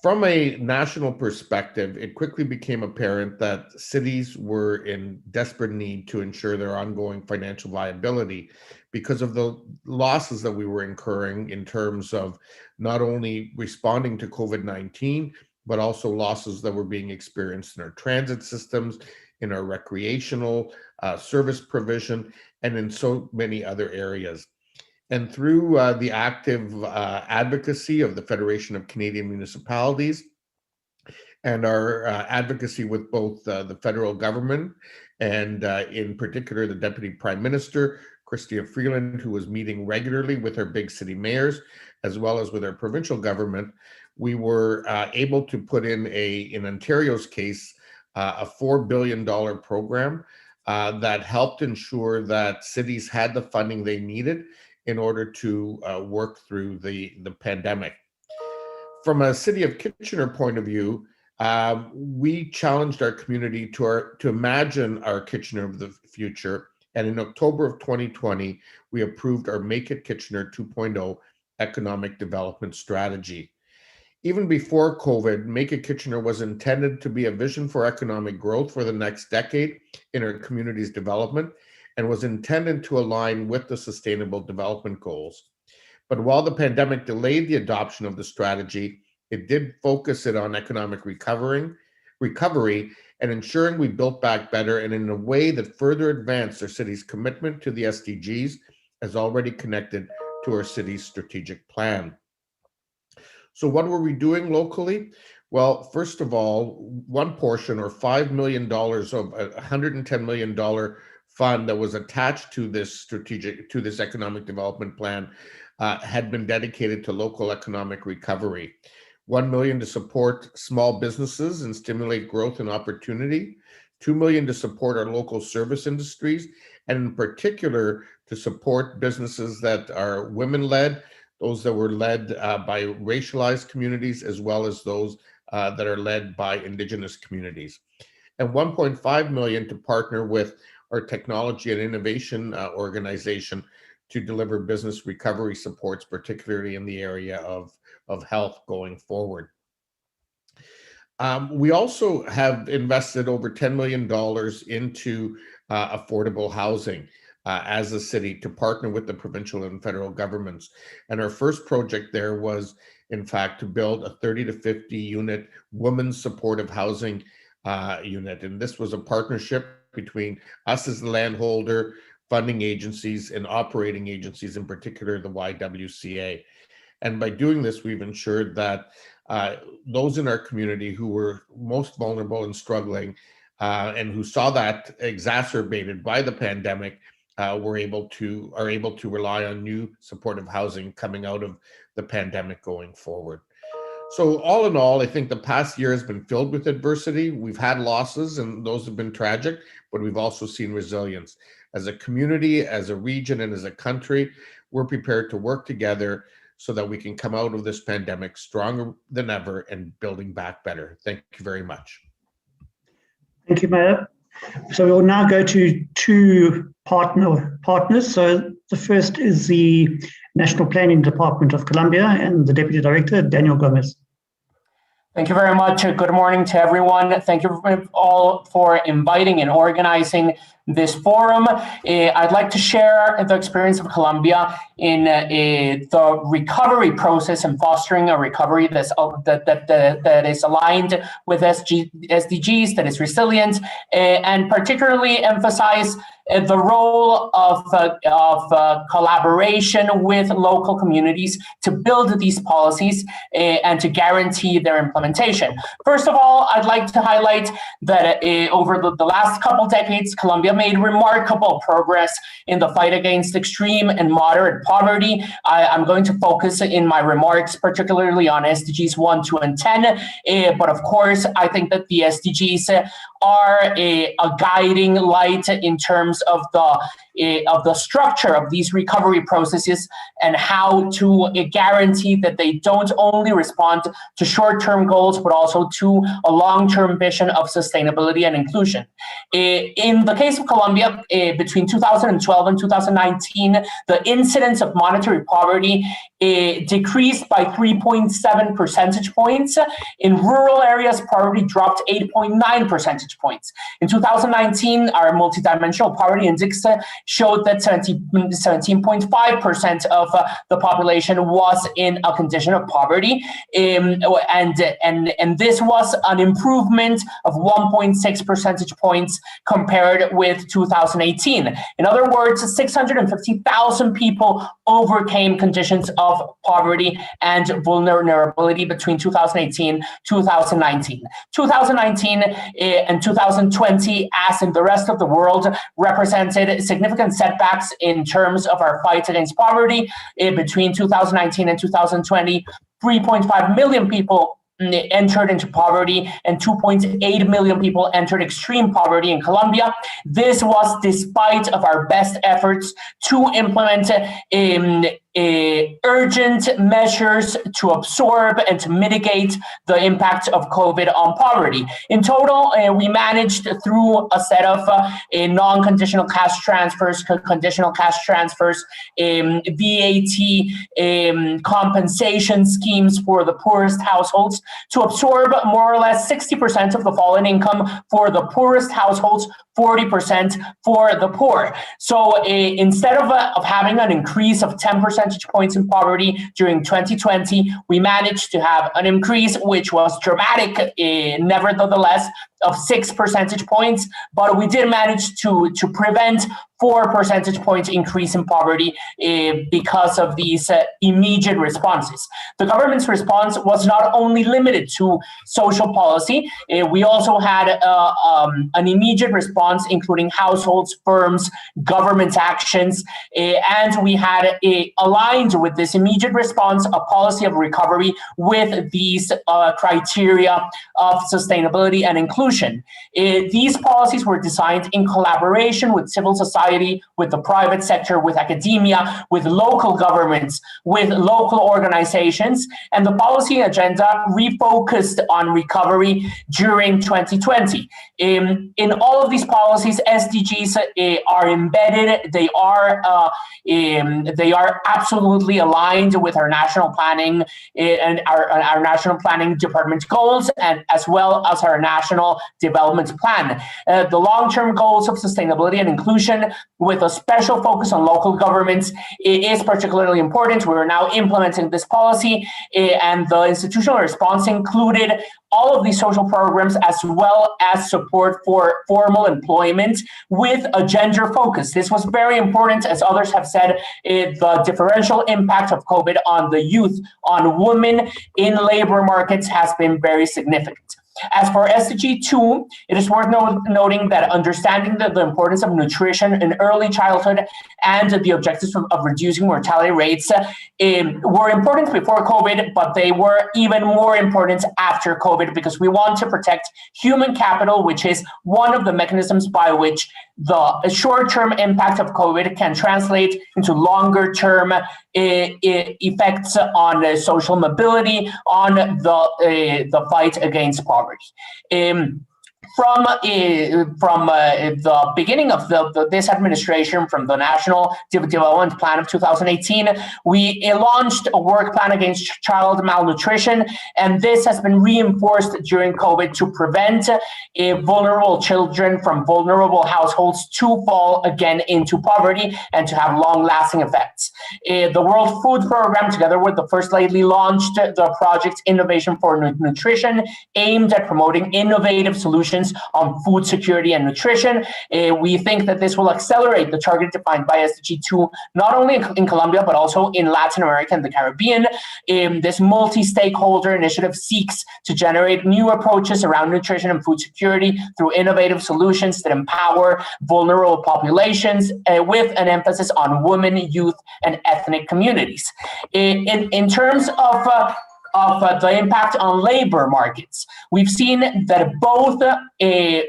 From a national perspective, it quickly became apparent that cities were in desperate need to ensure their ongoing financial viability because of the losses that we were incurring in terms of not only responding to COVID-19, but also losses that were being experienced in our transit systems, in our recreational service provision, and in so many other areas. And through the active advocacy of the Federation of Canadian Municipalities and our advocacy with both the federal government and in particular the Deputy Prime Minister, Chrystia Freeland, who was meeting regularly with our big city mayors, as well as with our provincial government, we were able to put in Ontario's case, a $4 billion program that helped ensure that cities had the funding they needed in order to work through the pandemic. From a City of Kitchener point of view, we challenged our community to imagine our Kitchener of the future. And in October of 2020, we approved our Make It Kitchener 2.0 economic development strategy. Even before COVID, Make It Kitchener was intended to be a vision for economic growth for the next decade in our community's development and was intended to align with the Sustainable Development Goals. But while the pandemic delayed the adoption of the strategy, it did focus it on economic recovery and ensuring we built back better and in a way that further advanced our city's commitment to the SDGs as already connected to our city's strategic plan. So what were we doing locally? Well, first of all, one portion or $5 million of a $110 million fund that was attached to this economic development plan had been dedicated to local economic recovery. $1 million to support small businesses and stimulate growth and opportunity, $2 million to support our local service industries, and in particular to support businesses that are women-led, those that were led by racialized communities, as well as those that are led by Indigenous communities. And $1.5 million to partner with our technology and innovation organization to deliver business recovery supports, particularly in the area of health going forward. We also have invested over $10 million into affordable housing as a city to partner with the provincial and federal governments. And our first project there was, in fact, to build a 30 to 50 unit women's supportive housing unit. And this was a partnership between us as the landholder, funding agencies, and operating agencies, in particular the YWCA. And by doing this, we've ensured that those in our community who were most vulnerable and struggling and who saw that exacerbated by the pandemic are able to rely on new supportive housing coming out of the pandemic going forward. So all in all, I think the past year has been filled with adversity. We've had losses and those have been tragic, but we've also seen resilience. As a community, as a region, and as a country, we're prepared to work together so that we can come out of this pandemic stronger than ever and building back better. Thank you very much. Thank you, Mayor. So we will now go to two partners. So the first is the National Planning Department of Colombia and the Deputy Director, Daniel Gomez. Thank you very much. Good morning to everyone. Thank you all for inviting and organizing this forum. I'd like to share the experience of Colombia in the recovery process and fostering a recovery that is aligned with SDGs, that is resilient, and particularly emphasize the role of collaboration with local communities to build these policies and to guarantee their implementation. First of all, I'd like to highlight that over the last couple decades, Colombia made remarkable progress in the fight against extreme and moderate poverty. I'm going to focus in my remarks particularly on SDGs 1, 2, and 10, but of course, I think that the SDGs are a guiding light in terms of the structure of these recovery processes and how to guarantee that they don't only respond to short-term goals, but also to a long-term vision of sustainability and inclusion. In the case of Colombia, between 2012 and 2019, the incidence of monetary poverty decreased by 3.7 percentage points. In rural areas, poverty dropped 8.9 percentage points. In 2019, our multidimensional poverty index showed that 17.5% of the population was in a condition of poverty, and this was an improvement of 1.6 percentage points compared with 2018. In other words, 650,000 people overcame conditions of poverty and vulnerability between 2018 2019. 2019 and 2020, as in the rest of the world, represented significant setbacks in terms of our fight against poverty. Between 2019 and 2020, 3.5 million people entered into poverty and 2.8 million people entered extreme poverty in Colombia. This was despite of our best efforts to implement urgent measures to absorb and to mitigate the impact of COVID on poverty. In total, we managed through a set of non-conditional cash transfers, conditional cash transfers, VAT compensation schemes for the poorest households to absorb more or less 60% of the fall in income for the poorest households, 40% for the poor. So instead of having an increase of 10 percentage points in poverty during 2020, we managed to have an increase which was dramatic, nevertheless, of 6 percentage points, but we did manage to prevent 4 percentage points increase in poverty because of these immediate responses. The government's response was not only limited to social policy, we also had an immediate response including households, firms, government actions, and we had aligned with this immediate response a policy of recovery with these criteria of sustainability and inclusion. These policies were designed in collaboration with civil society, with the private sector, with academia, with local governments, with local organizations, and the policy agenda refocused on recovery during 2020. In all of these policies, SDGs are embedded. They are absolutely aligned with our national planning and our national planning department goals, and as well as our national development plan. The long-term goals of sustainability and inclusion with a special focus on local governments is particularly important. We're now implementing this policy, and the institutional response included all of these social programs as well as support for formal employment with a gender focus. This was very important, as others have said, the differential impact of COVID on the youth, on women in labor markets has been very significant. As for SDG 2, it is worth noting that understanding the importance of nutrition in early childhood and the objectives of reducing mortality rates were important before COVID, but they were even more important after COVID because we want to protect human capital, which is one of the mechanisms by which the short-term impact of COVID can translate into longer-term effects on social mobility, on the fight against poverty. From the beginning of this administration, from the National Development Plan of 2018, we launched a work plan against child malnutrition, and this has been reinforced during COVID to prevent vulnerable children from vulnerable households to fall again into poverty and to have long-lasting effects. The World Food Program, together with the First Lady, launched the project Innovation for Nutrition, aimed at promoting innovative solutions on food security and nutrition. We think that this will accelerate the target defined by SDG 2, not only in Colombia, but also in Latin America and the Caribbean. This multi-stakeholder initiative seeks to generate new approaches around nutrition and food security through innovative solutions that empower vulnerable populations with an emphasis on women, youth, and ethnic communities. In terms of of the impact on labor markets. We've seen that both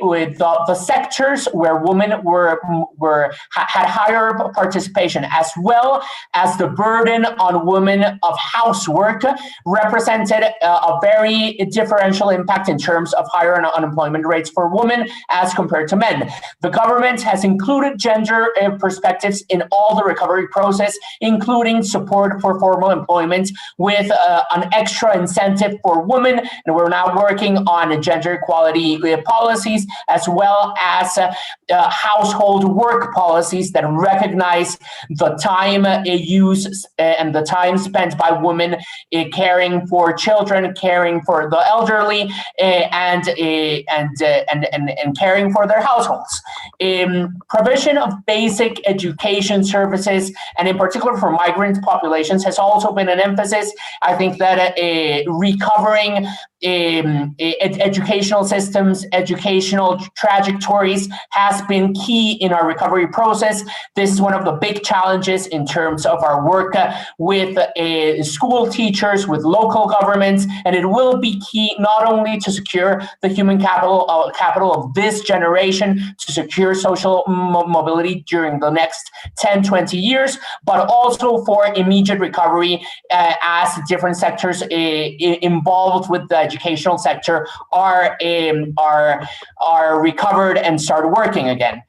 with the sectors where women had higher participation, as well as the burden on women of housework, represented a very differential impact in terms of higher unemployment rates for women as compared to men. The government has included gender perspectives in all the recovery process, including support for formal employment with an extra incentive for women. And we're now working on gender equality policies, as well as household work policies that recognize the time used and the time spent by women caring for children, caring for the elderly, and caring for their households. Provision of basic education services, and in particular for migrant populations, has also been an emphasis. I think that recovering educational systems, educational trajectories has been key in our recovery process. This is one of the big challenges in terms of our work with school teachers, with local governments, and it will be key not only to secure the human capital of this generation, to secure social mobility during the next 10, 20 years, but also for immediate recovery as different sectors involved with the educational sector are recovered and start working again.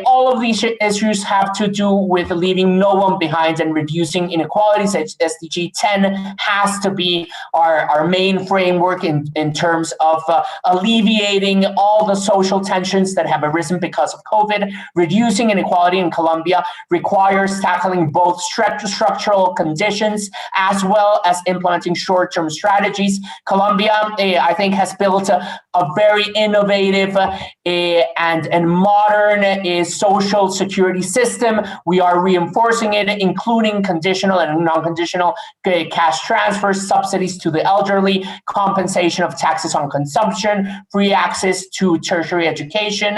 All of these issues have to do with leaving no one behind and reducing inequalities. SDG 10 has to be our main framework in terms of alleviating all the social tensions that have arisen because of COVID. Reducing inequality in Colombia requires tackling both structural conditions as well as implementing short-term strategies. Colombia, I think, has built a very innovative and modern social security system. We are reinforcing it, including conditional and non-conditional cash transfers, subsidies to the elderly, compensation of taxes on consumption, free access to tertiary education,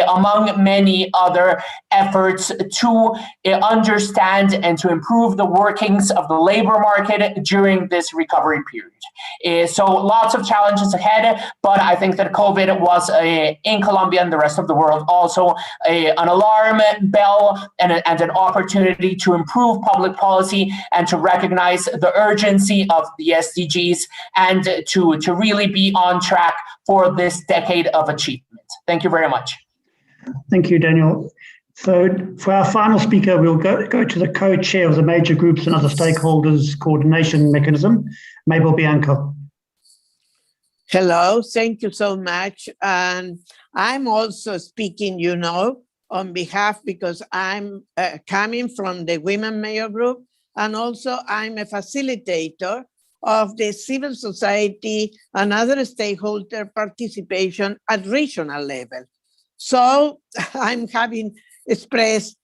among many other efforts to understand and to improve the workings of the labor market during this recovery period. So lots of challenges ahead, but I think that COVID was in Colombia and the rest of the world also an alarm bell and an opportunity to improve public policy and to recognize the urgency of the SDGs and to really be on track for this decade of achievement. Thank you very much. Thank you, Daniel. So for our final speaker, we'll go to the co-chair of the major groups and other stakeholders coordination mechanism, Mabel Bianco. Hello, thank you so much. And I'm also speaking, on behalf, because I'm coming from the Women Mayor Group, and also I'm a facilitator of the civil society and other stakeholder participation at regional level. So I'm having expressed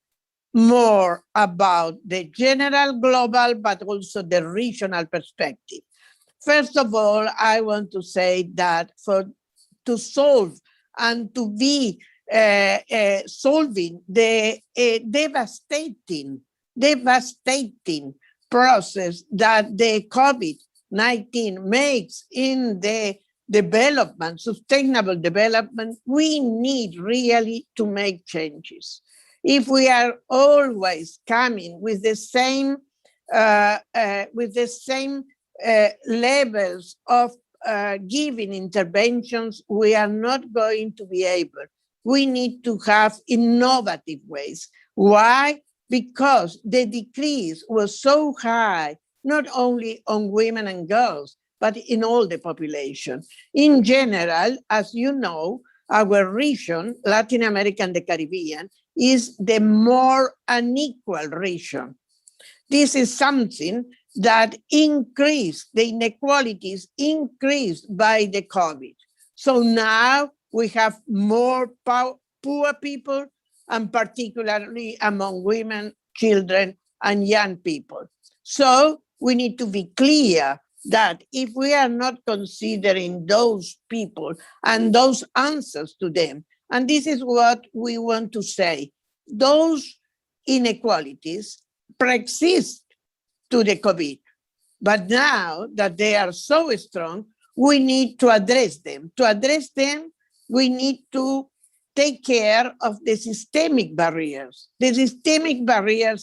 more about the general global, but also the regional perspective. First of all, I want to say that to solve and to be solving the devastating process that the COVID-19 makes in the development, sustainable development, we need really to make changes. If we are always coming with the same levels of giving interventions, we are not going to be able. We need to have innovative ways. Why? Because the decrease was so high, not only on women and girls, but in all the population. In general, as you know, our region, Latin America and the Caribbean, is the more unequal region. This is something that increased, the inequalities increased by the COVID. So now we have more poor people, and particularly among women, children, and young people. So we need to be clear that if we are not considering those people and those answers to them, and this is what we want to say, those inequalities persist to the COVID. But now that they are so strong, we need to address them. To address them, we need to take care of the systemic barriers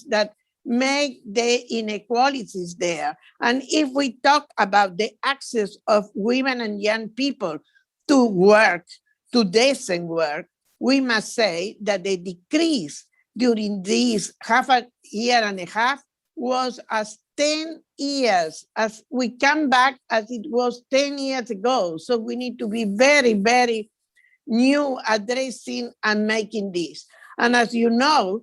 that make the inequalities there. And if we talk about the access of women and young people to work, to decent work, we must say that the decrease during this half a year and a half was as 10 years, as we come back as it was 10 years ago. So we need to be very, very new addressing and making this. And as you know,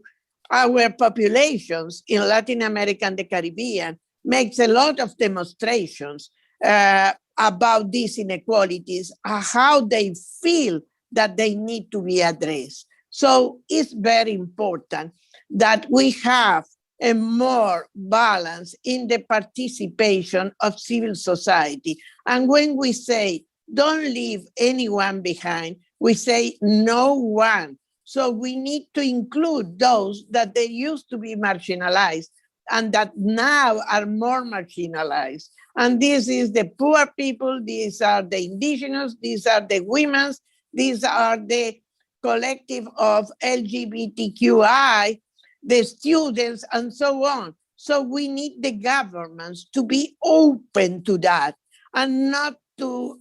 our populations in Latin America and the Caribbean makes a lot of demonstrations about these inequalities, how they feel that they need to be addressed. So it's very important that we have a more balance in the participation of civil society. And when we say, don't leave anyone behind, we say no one. So we need to include those that they used to be marginalized and that now are more marginalized. And this is the poor people, these are the indigenous, these are the women, these are the collective of LGBTQI, the students, and so on. So we need the governments to be open to that and not to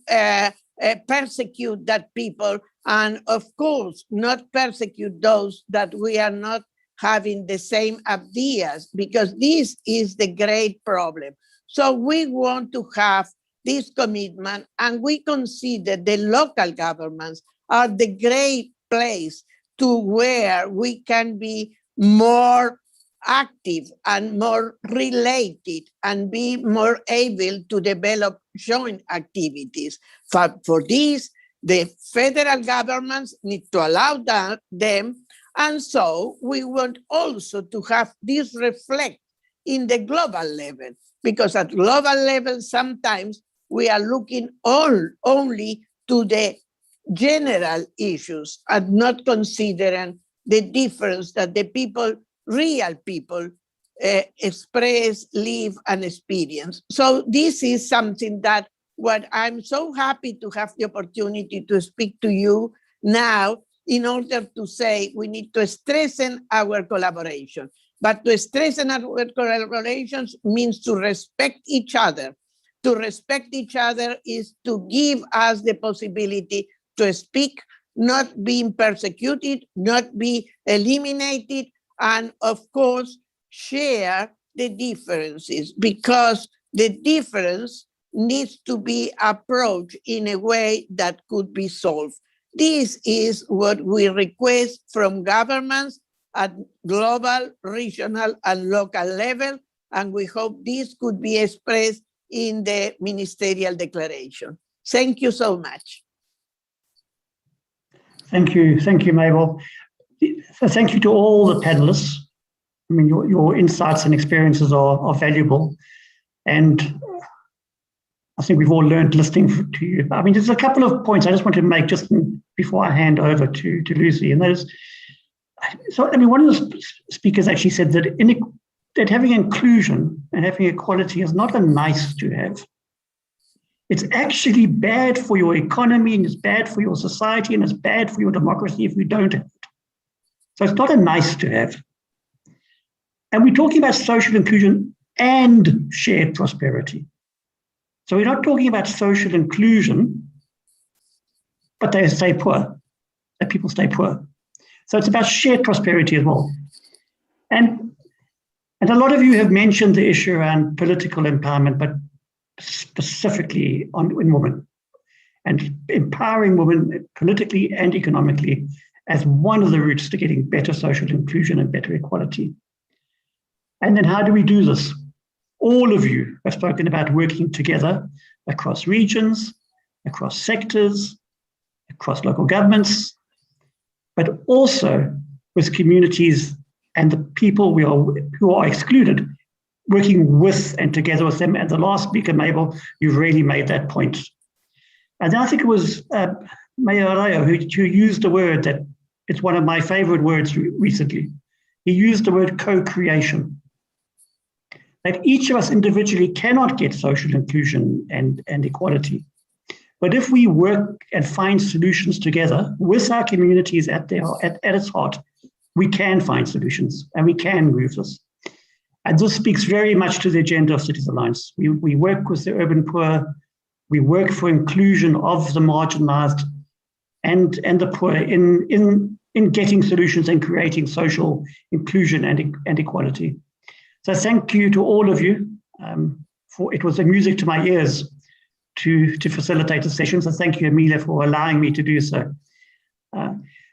persecute that people, and of course, not persecute those that we are not having the same ideas, because this is the great problem. So we want to have this commitment, and we consider the local governments are the great place to where we can be more active and more related and be more able to develop joint activities. For this, the federal governments need to allow them, and so we want also to have this reflect in the global level, because at global level sometimes we are looking only to the general issues and not considering the difference that the people, real people, express, live, and experience. So this is something that what I'm so happy to have the opportunity to speak to you now in order to say we need to strengthen our collaboration. But to strengthen our collaborations means to respect each other. To respect each other is to give us the possibility to speak, not being persecuted, not be eliminated, and of course, share the differences, because the difference needs to be approached in a way that could be solved. This is what we request from governments at global, regional, and local level, and we hope this could be expressed in the ministerial declaration. Thank you so much. Thank you, Mabel. So thank you to all the panelists. I mean, your insights and experiences are valuable, and I think we've all learned listening to you. I mean, there's a couple of points I just want to make just before I hand over to Lucy, and that is, so I mean, one of the speakers actually said that having inclusion and having equality is not a nice to have. It's actually bad for your economy, and it's bad for your society, and it's bad for your democracy if you don't have it. So it's not a nice to have. And we're talking about social inclusion and shared prosperity. So we're not talking about social inclusion, but they stay poor, that people stay poor. So it's about shared prosperity as well. And a lot of you have mentioned the issue around political empowerment, but specifically in women, and empowering women politically and economically as one of the routes to getting better social inclusion and better equality. And then how do we do this? All of you have spoken about working together across regions, across sectors, across local governments, but also with communities and the people who are excluded, working with and together with them. And the last speaker, Mabel, you've really made that point. And I think it was Mayor Arroyo who used the word that it's one of my favorite words recently. He used the word co-creation. that each of us individually cannot get social inclusion and equality. But if we work and find solutions together with our communities at its heart, we can find solutions and we can move this. And this speaks very much to the agenda of Cities Alliance. We work with the urban poor, we work for inclusion of the marginalized and the poor in getting solutions and creating social inclusion and equality. So thank you to all of you. It was music to my ears to facilitate the session. So thank you, Amelia, for allowing me to do so.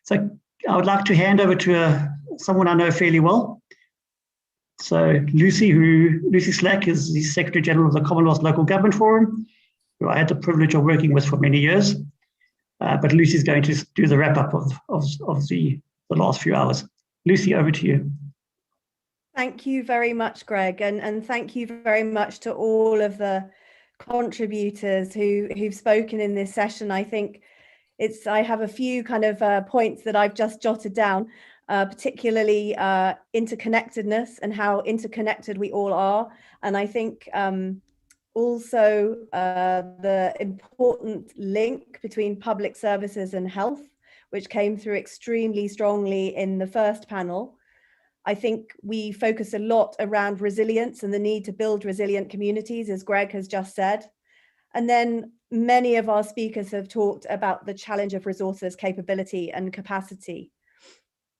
So I would like to hand over to someone I know fairly well. So Lucy Slack is the Secretary General of the Commonwealth Local Government Forum, who I had the privilege of working with for many years. But Lucy's going to do the wrap up of the last few hours. Lucy, over to you. Thank you very much, Greg, and thank you very much to all of the contributors who've spoken in this session. I think I have a few kind of points that I've just jotted down, particularly interconnectedness and how interconnected we all are. And I think also the important link between public services and health, which came through extremely strongly in the first panel. I think we focus a lot around resilience and the need to build resilient communities, as Greg has just said. And then many of our speakers have talked about the challenge of resources, capability and capacity.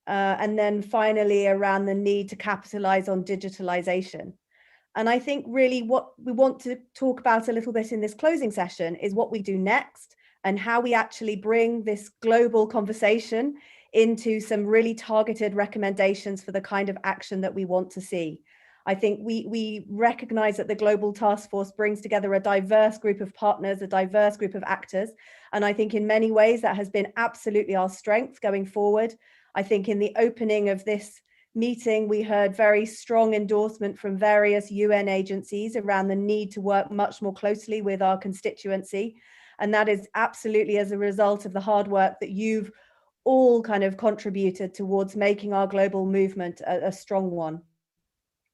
And then finally around the need to capitalize on digitalization. And I think really what we want to talk about a little bit in this closing session is what we do next and how we actually bring this global conversation into some really targeted recommendations for the kind of action that we want to see. I think we recognize that the Global Task Force brings together a diverse group of partners, a diverse group of actors. And I think in many ways that has been absolutely our strength going forward. I think in the opening of this meeting, we heard very strong endorsement from various UN agencies around the need to work much more closely with our constituency. And that is absolutely as a result of the hard work that you've all kind of contributed towards making our global movement a strong one.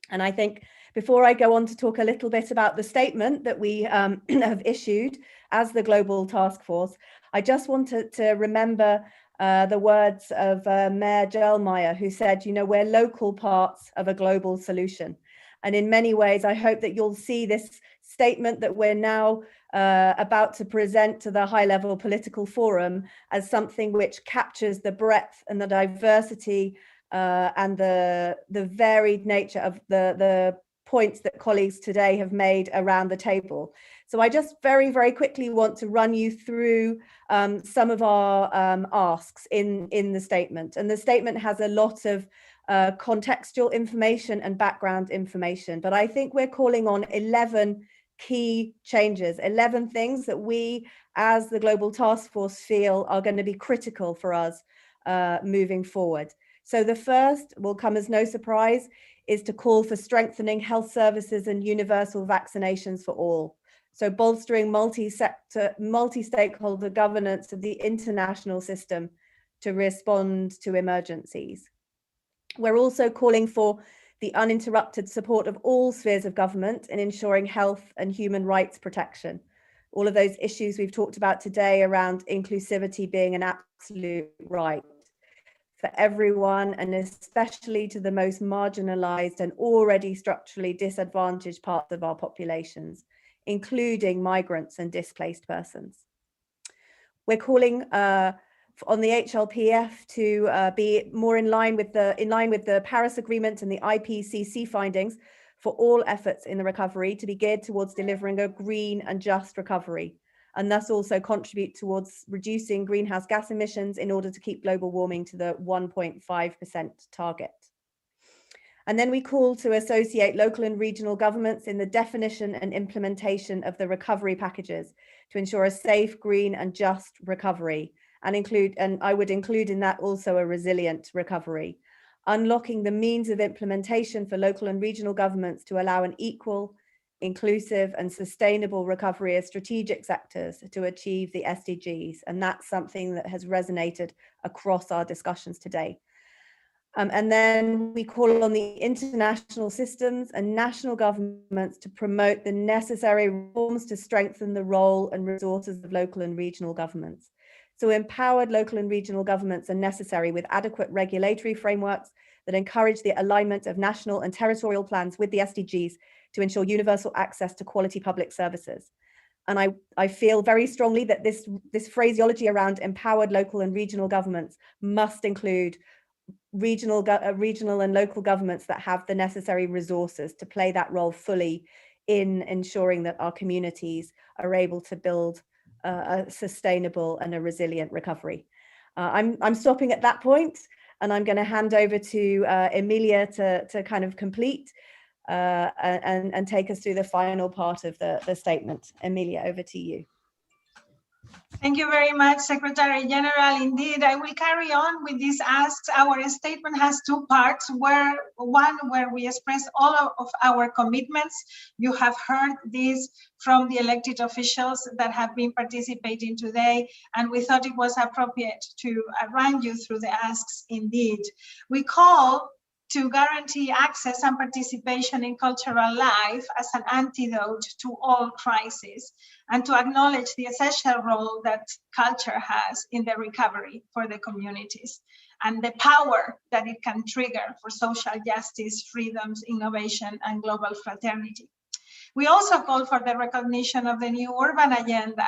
And I think before I go on to talk a little bit about the statement that we have issued as the Global Task Force, I just wanted to remember the words of Mayor Gelmeyer, who said, you know, we're local parts of a global solution. And in many ways, I hope that you'll see this statement that we're now about to present to the high-level political forum as something which captures the breadth and the diversity and the varied nature of the points that colleagues today have made around the table. So I just very, very quickly want to run you through some of our asks in the statement. And the statement has a lot of contextual information and background information, but I think we're calling on 11 key changes, 11 things that we as the Global Task Force feel are going to be critical for us moving forward. So the first will come as no surprise is to call for strengthening health services and universal vaccinations for all. So bolstering multi-sector, multi-stakeholder governance of the international system to respond to emergencies. We're also calling for the uninterrupted support of all spheres of government in ensuring health and human rights protection. All of those issues we've talked about today around inclusivity being an absolute right for everyone, and especially to the most marginalized and already structurally disadvantaged parts of our populations, including migrants and displaced persons. We're calling on the HLPF to be more in line with the Paris Agreement and the IPCC findings for all efforts in the recovery to be geared towards delivering a green and just recovery, and thus also contribute towards reducing greenhouse gas emissions in order to keep global warming to the 1.5% target. And then we call to associate local and regional governments in the definition and implementation of the recovery packages to ensure a safe, green and just recovery, and I would include in that also a resilient recovery, unlocking the means of implementation for local and regional governments to allow an equal, inclusive and sustainable recovery as strategic sectors to achieve the SDGs. And that's something that has resonated across our discussions today. And then we call on the international systems and national governments to promote the necessary reforms to strengthen the role and resources of local and regional governments. So empowered local and regional governments are necessary with adequate regulatory frameworks that encourage the alignment of national and territorial plans with the SDGs to ensure universal access to quality public services. And I feel very strongly that this phraseology around empowered local and regional governments must include regional and local governments that have the necessary resources to play that role fully in ensuring that our communities are able to build a sustainable and a resilient recovery. I'm stopping at that point, and I'm going to hand over to Emilia to kind of complete and take us through the final part of the statement. Emilia, over to you. Thank you very much, Secretary General. Indeed, I will carry on with these asks. Our statement has two parts, one where we express all of our commitments. You have heard this from the elected officials that have been participating today, and we thought it was appropriate to run you through the asks indeed. We call to guarantee access and participation in cultural life as an antidote to all crises, and to acknowledge the essential role that culture has in the recovery for the communities, and the power that it can trigger for social justice, freedoms, innovation, and global fraternity. We also call for the recognition of the new urban agenda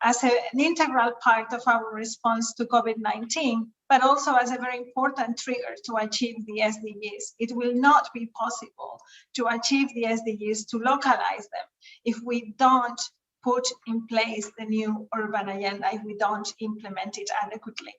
as an integral part of our response to COVID-19, but also as a very important trigger to achieve the SDGs. It will not be possible to achieve the SDGs, to localize them, if we don't put in place the new urban agenda, if we don't implement it adequately.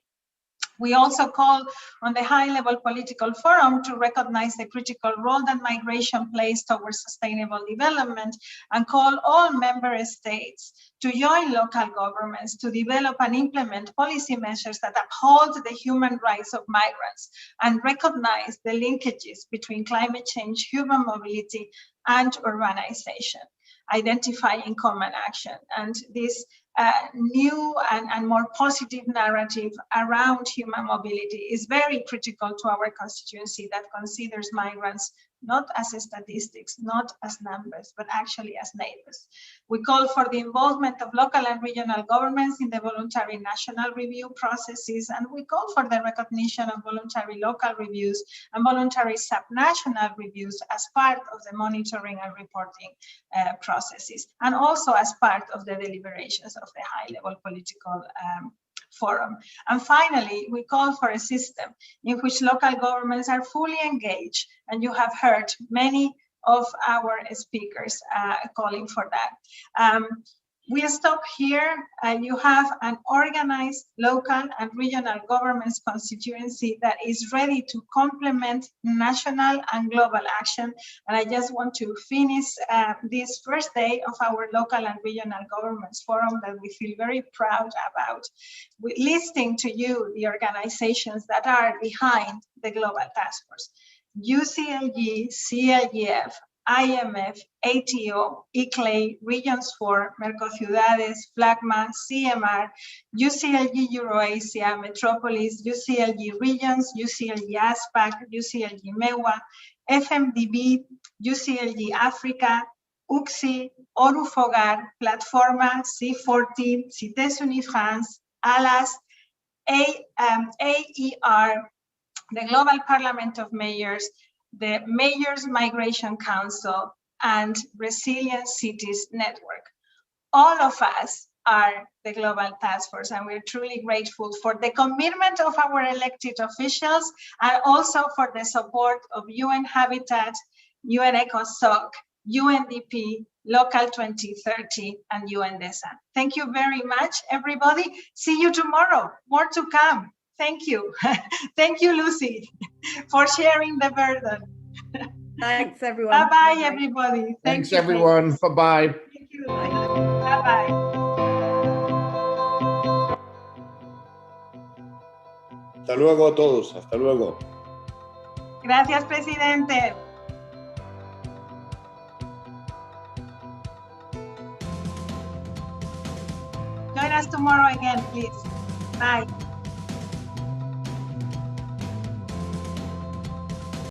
We also call on the high-level political forum to recognize the critical role that migration plays towards sustainable development, and call all member states to join local governments to develop and implement policy measures that uphold the human rights of migrants and recognize the linkages between climate change, human mobility, and urbanization, identifying common action. And this new and more positive narrative around human mobility is very critical to our constituency that considers migrants not as statistics, not as numbers, but actually as neighbors. We call for the involvement of local and regional governments in the voluntary national review processes, and we call for the recognition of voluntary local reviews and voluntary subnational reviews as part of the monitoring and reporting processes, and also as part of the deliberations of the high-level political forum. And finally, we call for a system in which local governments are fully engaged, and you have heard many of our speakers calling for that. We stop here. You have an organized local and regional governments constituency that is ready to complement national and global action. And I just want to finish this first day of our local and regional governments forum that we feel very proud about, with listing to you the organizations that are behind the Global Task Force: UCLG, CLGF, IMF, ATO, ICLEI, Regions 4, Mercociudades, FLAGMA, CMR, UCLG Euroasia, Metropolis, UCLG Regions, UCLG ASPAC, UCLG MEWA, FMDB, UCLG Africa, UCSI, Orufogar, Platforma, C40, Cités Unis France, ALAS, AER, the Global Parliament of Mayors, the Mayors Migration Council, and Resilient Cities Network. All of us are the Global Task Force, and we're truly grateful for the commitment of our elected officials, and also for the support of UN Habitat, UN ECOSOC, UNDP, Local 2030, and UNDESA. Thank you very much, everybody. See you tomorrow. More to come. Thank you. Thank you, Lucy, for sharing the burden. Thanks, everyone. Bye-bye, everybody. Thanks, everyone. Bye-bye. Thank you. Bye-bye. Hasta luego a todos. Hasta luego. Gracias, presidente. Join us tomorrow again, please. Bye.